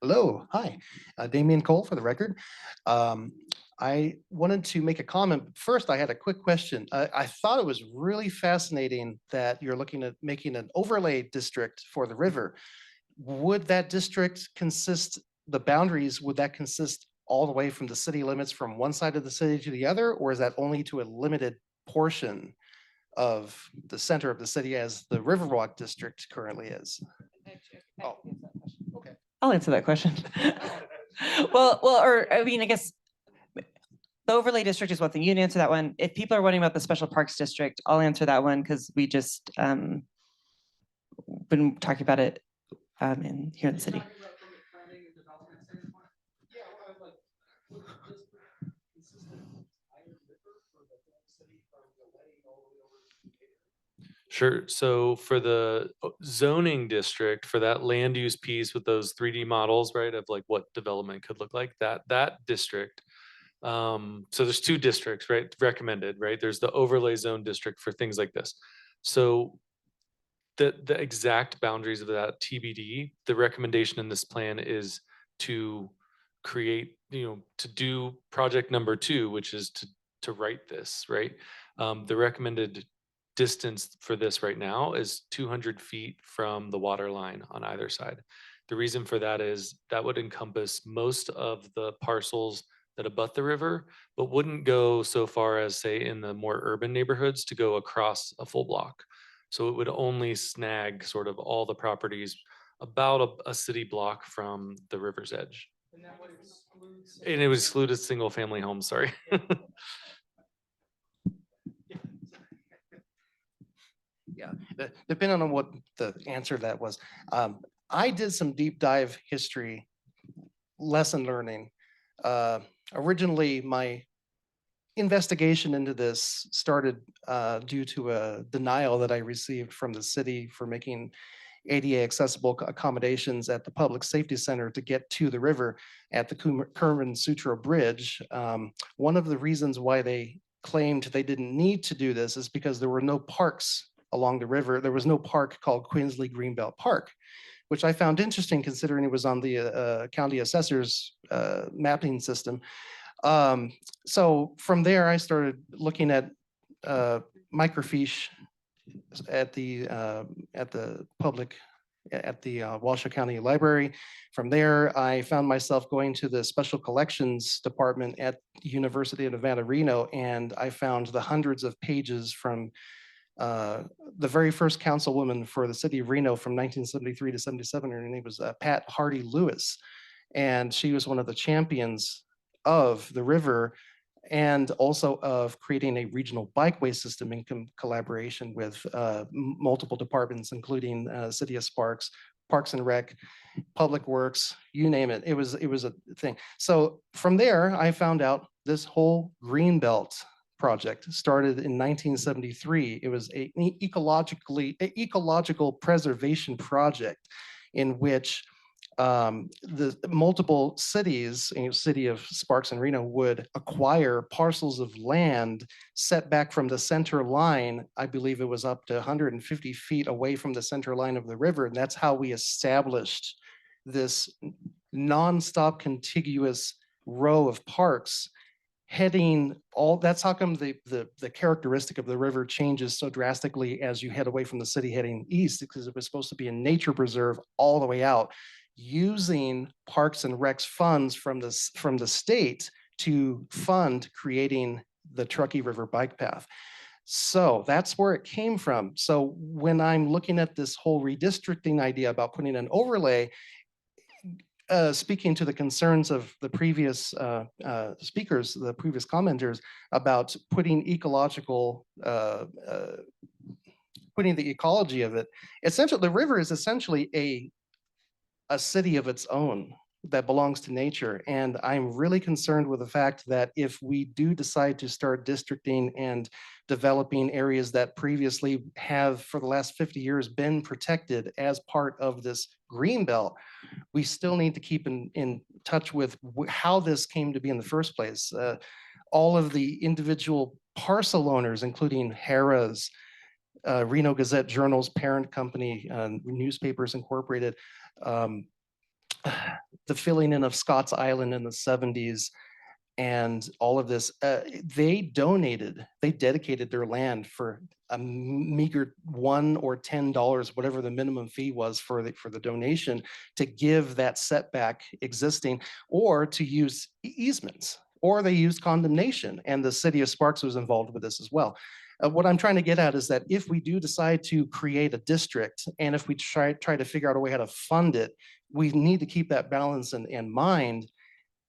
Hello, hi, Damian Cole for the record. I wanted to make a comment. But first, I had a quick question. I thought it was really fascinating that you're looking at making an overlay district for the river. Would that district consist, the boundaries, would that consist all the way from the city limits from one side of the city to the other? Or is that only to a limited portion of the center of the city as the Riverwalk district currently is? Oh, okay. I'll answer that question. Or I mean, I guess the overlay district is one thing. You can answer that one. If people are wondering about the special parks district, I'll answer that one because we just been talking about it here in the city. Sure. So for the zoning district, for that land use piece with those 3D models, right, of like what development could look like, that district. So there's two districts, right, recommended, right? There's the overlay zone district for things like this. So the exact boundaries of that TBD, the recommendation in this plan is to create, to do project number 2, which is to write this, right? The recommended distance for this right now is 200 feet from the water line on either side. The reason for that is that would encompass most of the parcels that abut the river, but wouldn't go so far as, say, in the more urban neighborhoods to go across a full block. So it would only snag sort of all the properties about a city block from the river's edge. And it would exclude single family homes, sorry. Yeah, depending on what the answer to that was. I did some deep dive history lesson learning. Originally, my investigation into this started due to a denial that I received from the city for making ADA accessible accommodations at the Public Safety Center to get to the river at the Kerman Sutro Bridge. One of the reasons why they claimed they didn't need to do this is because there were no parks along the river. There was no park called Quinsley Greenbelt Park, which I found interesting considering it was on the county assessor's mapping system. So from there, I started looking at microfiche at the Washoe County Library. From there, I found myself going to the Special Collections Department at University of Nevada, Reno, and I found the hundreds of pages from the very first councilwoman for the city of Reno from 1973 to 77. Her name was Pat Hardy Lewis, and she was one of the champions of the river and also of creating a regional bikeway system in collaboration with multiple departments, including City of Sparks, Parks and Rec, Public Works, you name it. It was a thing. So from there, I found out this whole Greenbelt project started in 1973. It was an ecological preservation project in which the multiple cities, city of Sparks and Reno, would acquire parcels of land set back from the center line. I believe it was up to 150 feet away from the center line of the river. And that's how we established this nonstop contiguous row of parks heading all. That's how come the characteristic of the river changes so drastically as you head away from the city heading east, because it was supposed to be a nature preserve all the way out, using Parks and Recs funds from the state to fund creating the Truckee River bike path. So that's where it came from. So when I'm looking at this whole redistricting idea about putting an overlay, speaking to the concerns of the previous speakers, the previous commenters, about putting putting the ecology of it, essentially the river is essentially a city of its own that belongs to nature. And I'm really concerned with the fact that if we do decide to start districting and developing areas that previously have for the last 50 years been protected as part of this green belt, we still need to keep in touch with how this came to be in the first place. All of the individual parcel owners, including Harrah's, Reno Gazette Journal's parent company, Newspapers Incorporated, the filling in of Scott's Island in the 70s, and all of this, they dedicated their land for a meager $1 or $10, whatever the minimum fee was for the donation, to give that setback existing, or to use easements, or they used condemnation, and the city of Sparks was involved with this as well. What I'm trying to get at is that if we do decide to create a district, and if we try to figure out a way how to fund it, we need to keep that balance in mind.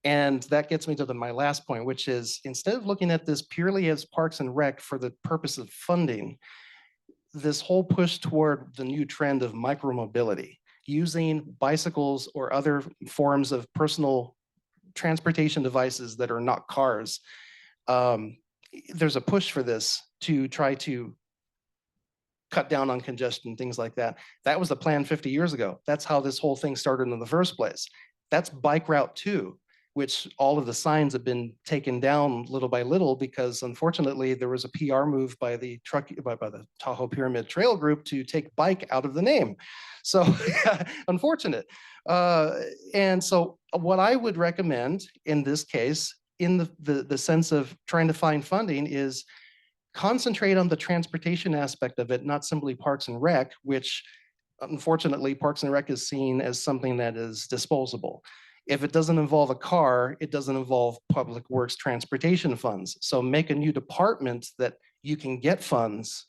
And that gets me to my last point, which is, instead of looking at this purely as Parks and Rec for the purpose of funding, this whole push toward the new trend of micromobility, using bicycles or other forms of personal transportation devices that are not cars, there's a push for this to try to cut down on congestion, things like that. That was the plan 50 years ago. That's how this whole thing started in the first place. That's Bike Route 2, which all of the signs have been taken down little by little, because unfortunately there was a PR move by the Tahoe Pyramid Trail Group to take bike out of the name. So unfortunate. And so what I would recommend in this case, in the sense of trying to find funding, is concentrate on the transportation aspect of it, not simply Parks and Rec, which unfortunately Parks and Rec is seen as something that is disposable. If it doesn't involve a car, it doesn't involve public works transportation funds. So make a new department that you can get funds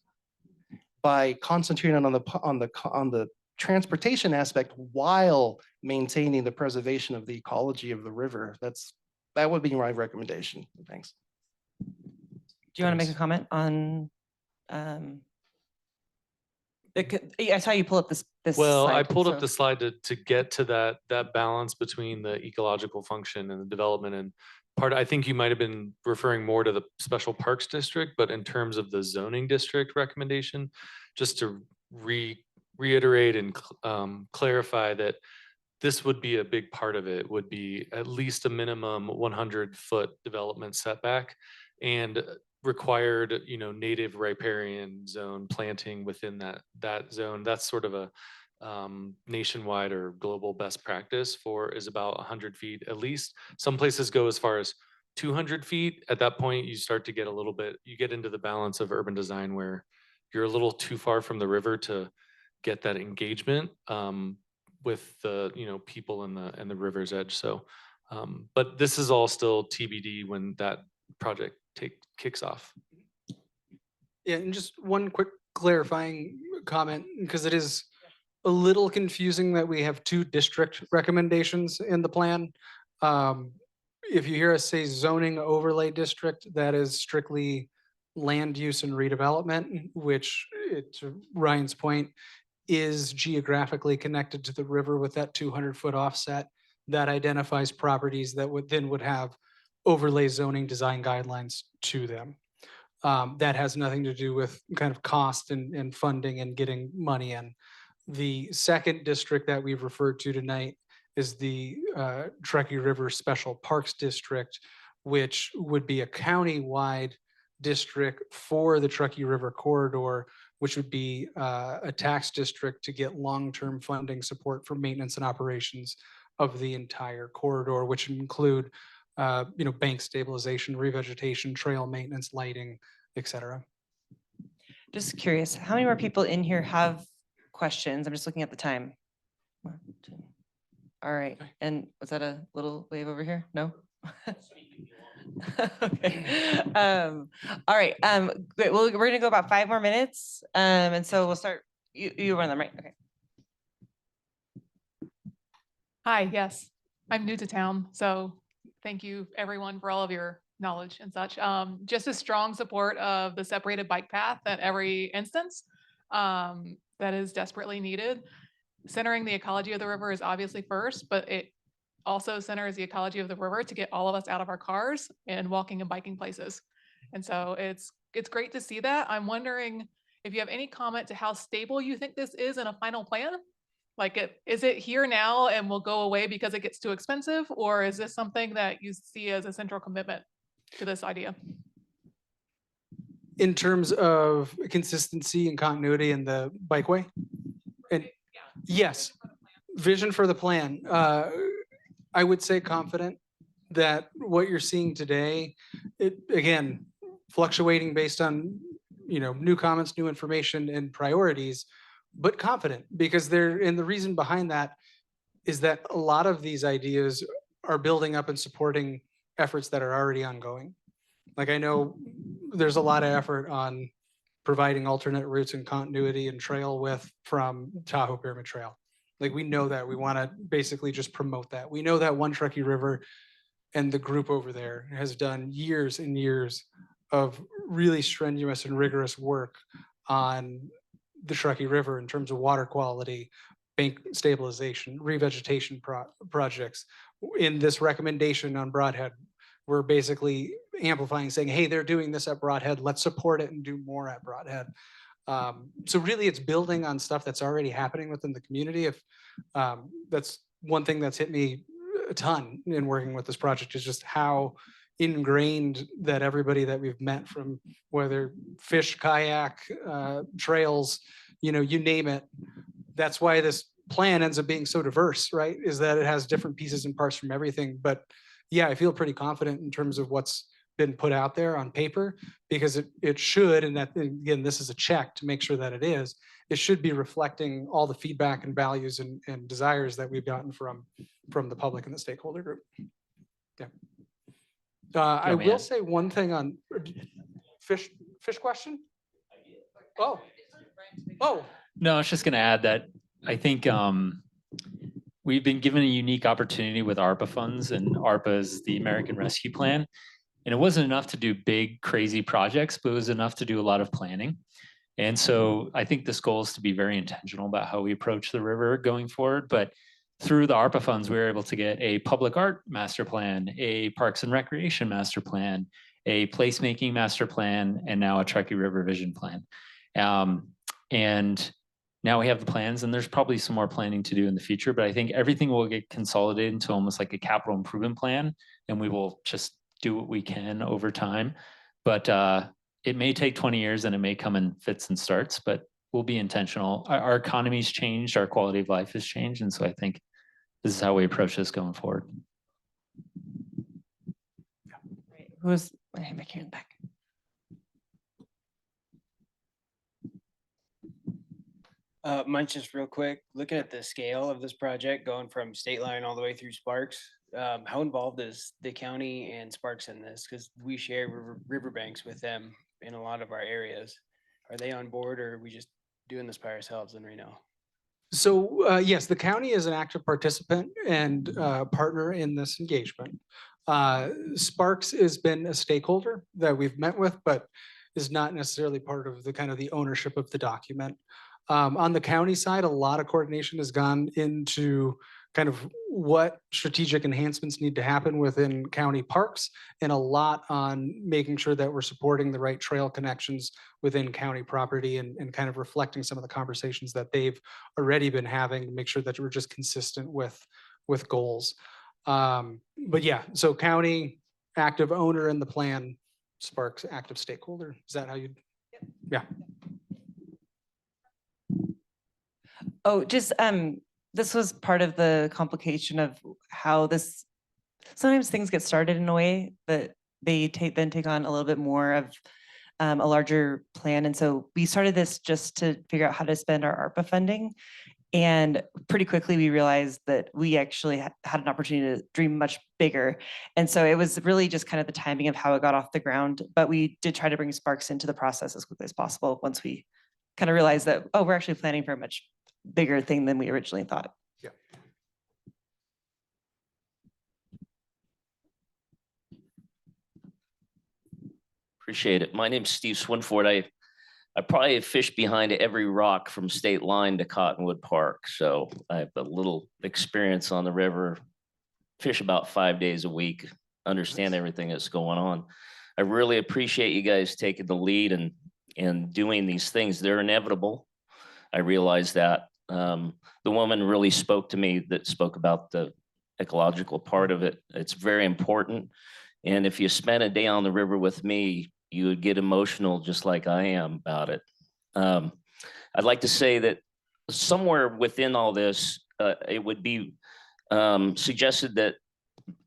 by concentrating on the transportation aspect while maintaining the preservation of the ecology of the river. That would be my recommendation. Thanks. Do you want to make a comment on? I saw you pull up this. Well, I slide, pulled up so- the slide to get to that balance between the ecological function and the development. And I think you might have been referring more to the special parks district, but in terms of the zoning district recommendation, just to reiterate and clarify that this would be a big part of it, would be at least a minimum 100-foot development setback, and required, native riparian zone planting within that zone. That's sort of a nationwide or global best practice is about 100 feet at least. Some places go as far as 200 feet. At that point, you start to get you get into the balance of urban design where you're a little too far from the river to get that engagement with the people and the river's edge. So, but this is all still TBD when that project kicks off. Yeah, and just one quick clarifying comment, because it is a little confusing that we have 2 district recommendations in the plan. If you hear us say zoning overlay district, that is strictly land use and redevelopment, which, to Ryan's point, is geographically connected to the river with that 200-foot offset that identifies properties that would have overlay zoning design guidelines to them. That has nothing to do with kind of cost and funding and getting money in. The second district that we've referred to tonight is the Truckee River Special Parks District, which would be a county-wide district for the Truckee River corridor, which would be a tax district to get long-term funding support for maintenance and operations of the entire corridor, which would include bank stabilization, revegetation, trail maintenance, lighting, etc. Just curious, how many more people in here have questions? I'm just looking at the time. 1, 2. All right. And was that a little wave over here? No? Okay. All right. Great. Well, we're going to go about 5 more minutes. And so we'll start. You run them, right? Okay. Hi, yes, I'm new to town, so thank you everyone for all of your knowledge and such. Just a strong support of the separated bike path at every instance that is desperately needed. Centering the ecology of the river is obviously first, but it also centers the ecology of the river to get all of us out of our cars and walking and biking places. And so it's great to see that. I'm wondering if you have any comment to how stable you think this is in a final plan. Like, is it here now and will go away because it gets too expensive? Or is this something that you see as a central commitment to this idea? In terms of consistency and continuity in the bikeway? And yes, vision for the plan. I would say confident that what you're seeing today, it again, fluctuating based on, new comments, new information and priorities, but confident because and the reason behind that is that a lot of these ideas are building up and supporting efforts that are already ongoing. Like I know there's a lot of effort on providing alternate routes and continuity and trail width from Tahoe Pyramid Trail. Like we know that we want to basically just promote that. We know that One Truckee River and the group over there has done years and years of really strenuous and rigorous work on the Truckee River in terms of water quality, bank stabilization, revegetation projects. In this recommendation on Broadhead, we're basically amplifying, saying, hey, they're doing this at Broadhead, let's support it and do more at Broadhead. So really it's building on stuff that's already happening within the community. If that's one thing that's hit me a ton in working with this project is just how ingrained that everybody that we've met, from whether fish, kayak, trails, you name it. That's why this plan ends up being so diverse, right? Is that it has different pieces and parts from everything. But yeah, I feel pretty confident in terms of what's been put out there on paper, because it should, and that again, this is a check to make sure that it should be reflecting all the feedback and values and desires that we've gotten from the public and the stakeholder group. Yeah. I will say one thing on fish question. Oh. No, I was just going to add that I think we've been given a unique opportunity with ARPA funds, and ARPA is the American Rescue Plan. And it wasn't enough to do big, crazy projects, but it was enough to do a lot of planning. And so I think this goal is to be very intentional about how we approach the river going forward. But through the ARPA funds, we were able to get a public art master plan, a parks and recreation master plan, a placemaking master plan, and now a Truckee River vision plan. And now we have the plans, and there's probably some more planning to do in the future, but I think everything will get consolidated into almost like a capital improvement plan, and we will just do what we can over time. But it may take 20 years and it may come in fits and starts, but we'll be intentional. Our economy's changed, our quality of life has changed, and so I think this is how we approach this going forward. Who's back here in the back? Mine's just real quick. Looking at the scale of this project, going from State Line all the way through Sparks, how involved is the county and Sparks in this? Because we share riverbanks with them in a lot of our areas. Are they on board, or are we just doing this by ourselves in Reno? So yes, the county is an active participant and partner in this engagement. Sparks has been a stakeholder that we've met with, but is not necessarily part of the ownership of the document. On the county side, a lot of coordination has gone into kind of what strategic enhancements need to happen within county parks, and a lot on making sure that we're supporting the right trail connections within county property, and kind of reflecting some of the conversations that they've already been having to make sure that we're just consistent with goals. But yeah, so county active owner in the plan, Sparks active stakeholder. Is that how you? Yeah. Oh, just this was part of the complication of how this, sometimes things get started in a way that they then take on a little bit more of a larger plan. And so we started this just to figure out how to spend our ARPA funding. And pretty quickly we realized that we actually had an opportunity to dream much bigger. And so it was really just kind of the timing of how it got off the ground. But we did try to bring Sparks into the process as quickly as possible once we kind of realized that, oh, we're actually planning for a much bigger thing than we originally thought. Yeah. Appreciate it. My name's Steve Swinford. I probably have fished behind every rock from State Line to Cottonwood Park. So I have a little experience on the river, fish about 5 days a week, understand everything that's going on. I really appreciate you guys taking the lead and doing these things. They're inevitable. I realize that. The woman really spoke to me that spoke about the ecological part of it. It's very important. And if you spent a day on the river with me, you would get emotional just like I am about it. I'd like to say that somewhere within all this, it would be suggested that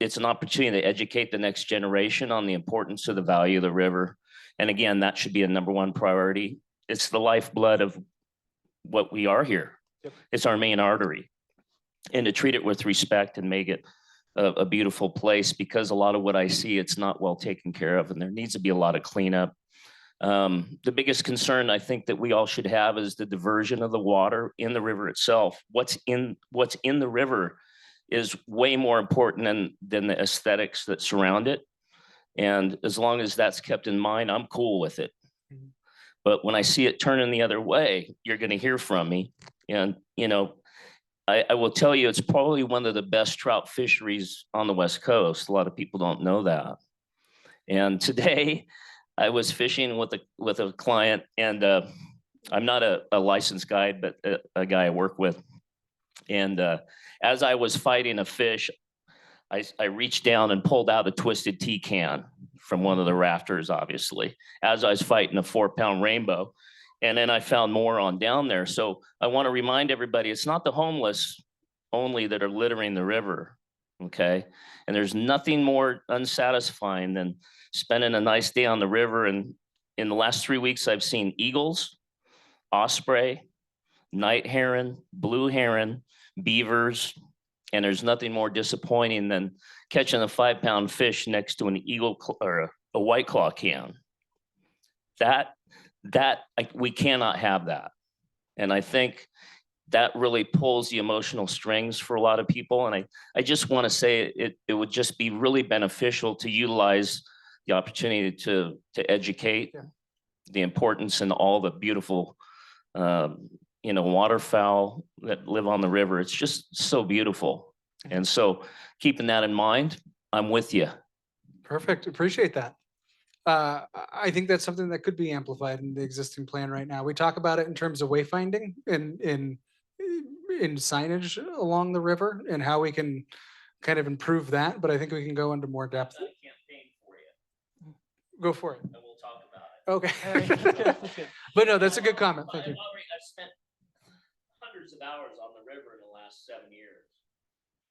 it's an opportunity to educate the next generation on the importance of the value of the river. And again, that should be a #1 priority. It's the lifeblood of what we are here. Yep. It's our main artery. And to treat it with respect and make it a beautiful place, because a lot of what I see, it's not well taken care of, and there needs to be a lot of cleanup. The biggest concern I think that we all should have is the diversion of the water in the river itself. What's in the river is way more important than the aesthetics that surround it. And as long as that's kept in mind, I'm cool with it. But when I see it turning the other way, you're going to hear from me. And, you know, I will tell you, it's probably one of the best trout fisheries on the West Coast. A lot of people don't know that. And today I was fishing with a client, and I'm not a licensed guide, but a guy I work with. And as I was fighting a fish, I reached down and pulled out a twisted tea can from one of the rafters, obviously, as I was fighting a 4-pound rainbow. And then I found more on down there. So I want to remind everybody, it's not the homeless only that are littering the river, okay? And there's nothing more unsatisfying than spending a nice day on the river. And in the last 3 weeks, I've seen eagles, osprey, night heron, blue heron, beavers, and there's nothing more disappointing than catching a 5-pound fish next to an or a white claw can. We cannot have that. And I think that really pulls the emotional strings for a lot of people. And I just want to say it would just be really beneficial to utilize the opportunity to educate the importance and all the beautiful you know, waterfowl that live on the river. It's just so beautiful. And so keeping that in mind, I'm with you. Perfect. Appreciate that. I think that's something that could be amplified in the existing plan right now. We talk about it in terms of wayfinding in signage along the river and how we can kind of improve that, but I think we can go into more depth. Go for it. And we'll talk about it. Okay. But no, that's a good comment. Thank you. I've spent hundreds of hours on the river in the last 7 years.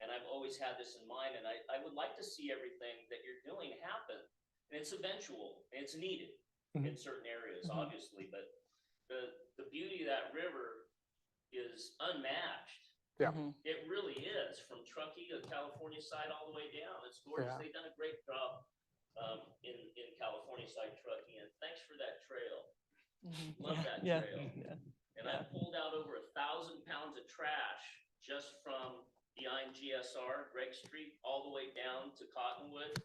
And I've always had this in mind, and I would like to see everything that you're doing happen. And it's eventual, and it's needed in certain areas, obviously, but the beauty of that river is unmatched. Yeah. It really is, from Truckee to the California side all the way down. It's gorgeous. Yeah. They've done a great job in California side Truckee, and thanks for that trail. Love that trail. And I pulled out over 1,000 pounds of trash just from behind GSR, Greg Street, all the way down to Cottonwood.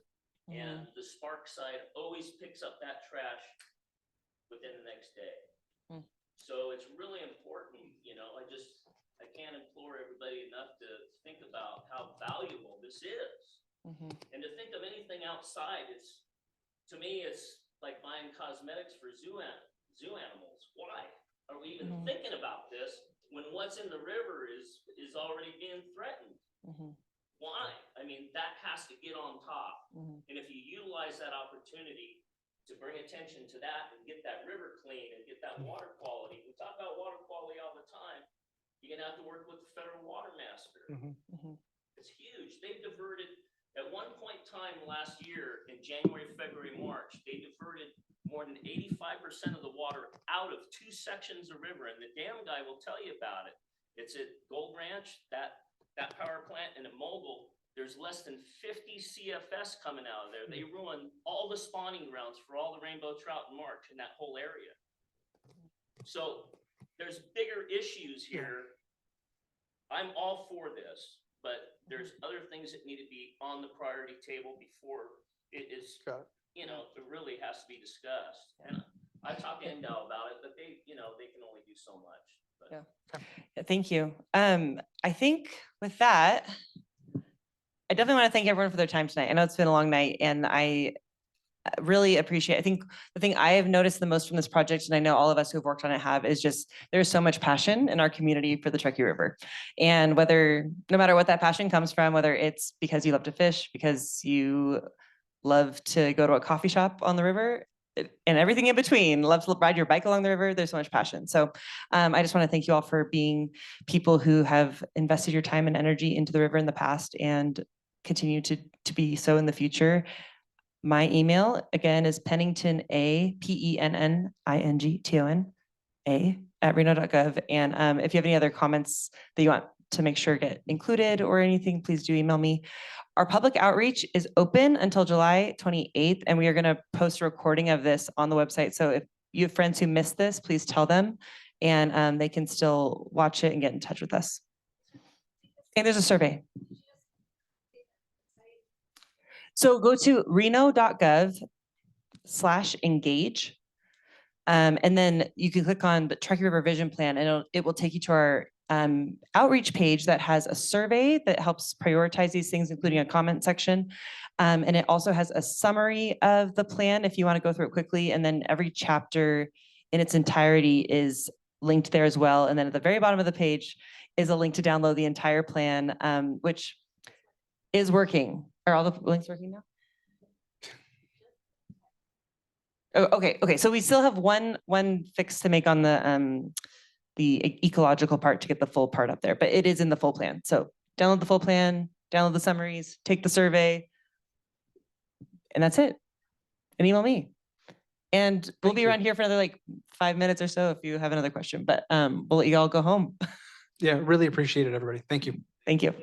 And the Spark side always picks up that trash within the next day. So it's really important, you know, I can't implore everybody enough to think about how valuable this is. And to think of anything outside, to me, it's like buying cosmetics for zoo animals. Why are we even thinking about this when what's in the river is already being threatened? Why? I mean, that has to get on top. And if you utilize that opportunity to bring attention to that and get that river clean and get that water quality, we talk about water quality all the time. You're gonna have to work with the federal water master. It's huge. They've diverted, at one point in time last year, in January, February, March, they diverted more than 85% of the water out of 2 sections of river. And the dam guy will tell you about it. It's at Gold Ranch, that power plant, and at Mogul, there's less than 50 CFS coming out of there. They ruin all the spawning grounds for all the rainbow trout in March in that whole area. So there's bigger issues here. I'm all for this, but there's other things that need to be on the priority table before it is, you know, it really has to be discussed. And I talked to NDOW about it, but they, you know, they can only do so much. But. Yeah, thank you. I think with that, I definitely want to thank everyone for their time tonight. I know it's been a long night, and I really appreciate, I think the thing I have noticed the most from this project, and I know all of us who've worked on it have, is just there's so much passion in our community for the Truckee River. And no matter what that passion comes from, whether it's because you love to fish, because you love to go to a coffee shop on the river, and everything in between, love to ride your bike along the river, there's so much passion. So I just want to thank you all for being people who have invested your time and energy into the river in the past, and continue to be so in the future. My email again is pennington@reno.gov. And if you have any other comments that you want to make sure get included or anything, please do email me. Our public outreach is open until July 28th, and we are going to post a recording of this on the website. So if you have friends who missed this, please tell them, and they can still watch it and get in touch with us. And there's a survey. So go to reno.gov/engage. And then you can click on the Truckee River Vision Plan, and it will take you to our outreach page that has a survey that helps prioritize these things, including a comment section. And it also has a summary of the plan if you want to go through it quickly. And then every chapter in its entirety is linked there as well. And then at the very bottom of the page is a link to download the entire plan, which is working. Are all the links working now? Oh, okay. So we still have one fix to make on the ecological part to get the full part up there, but it is in the full plan. So download the full plan, download the summaries, take the survey, and that's it. And email me. And we'll be around here for another like 5 minutes or so if you have another question, but we'll let you all go home. Yeah, really appreciate it, everybody. Thank you. Thank you.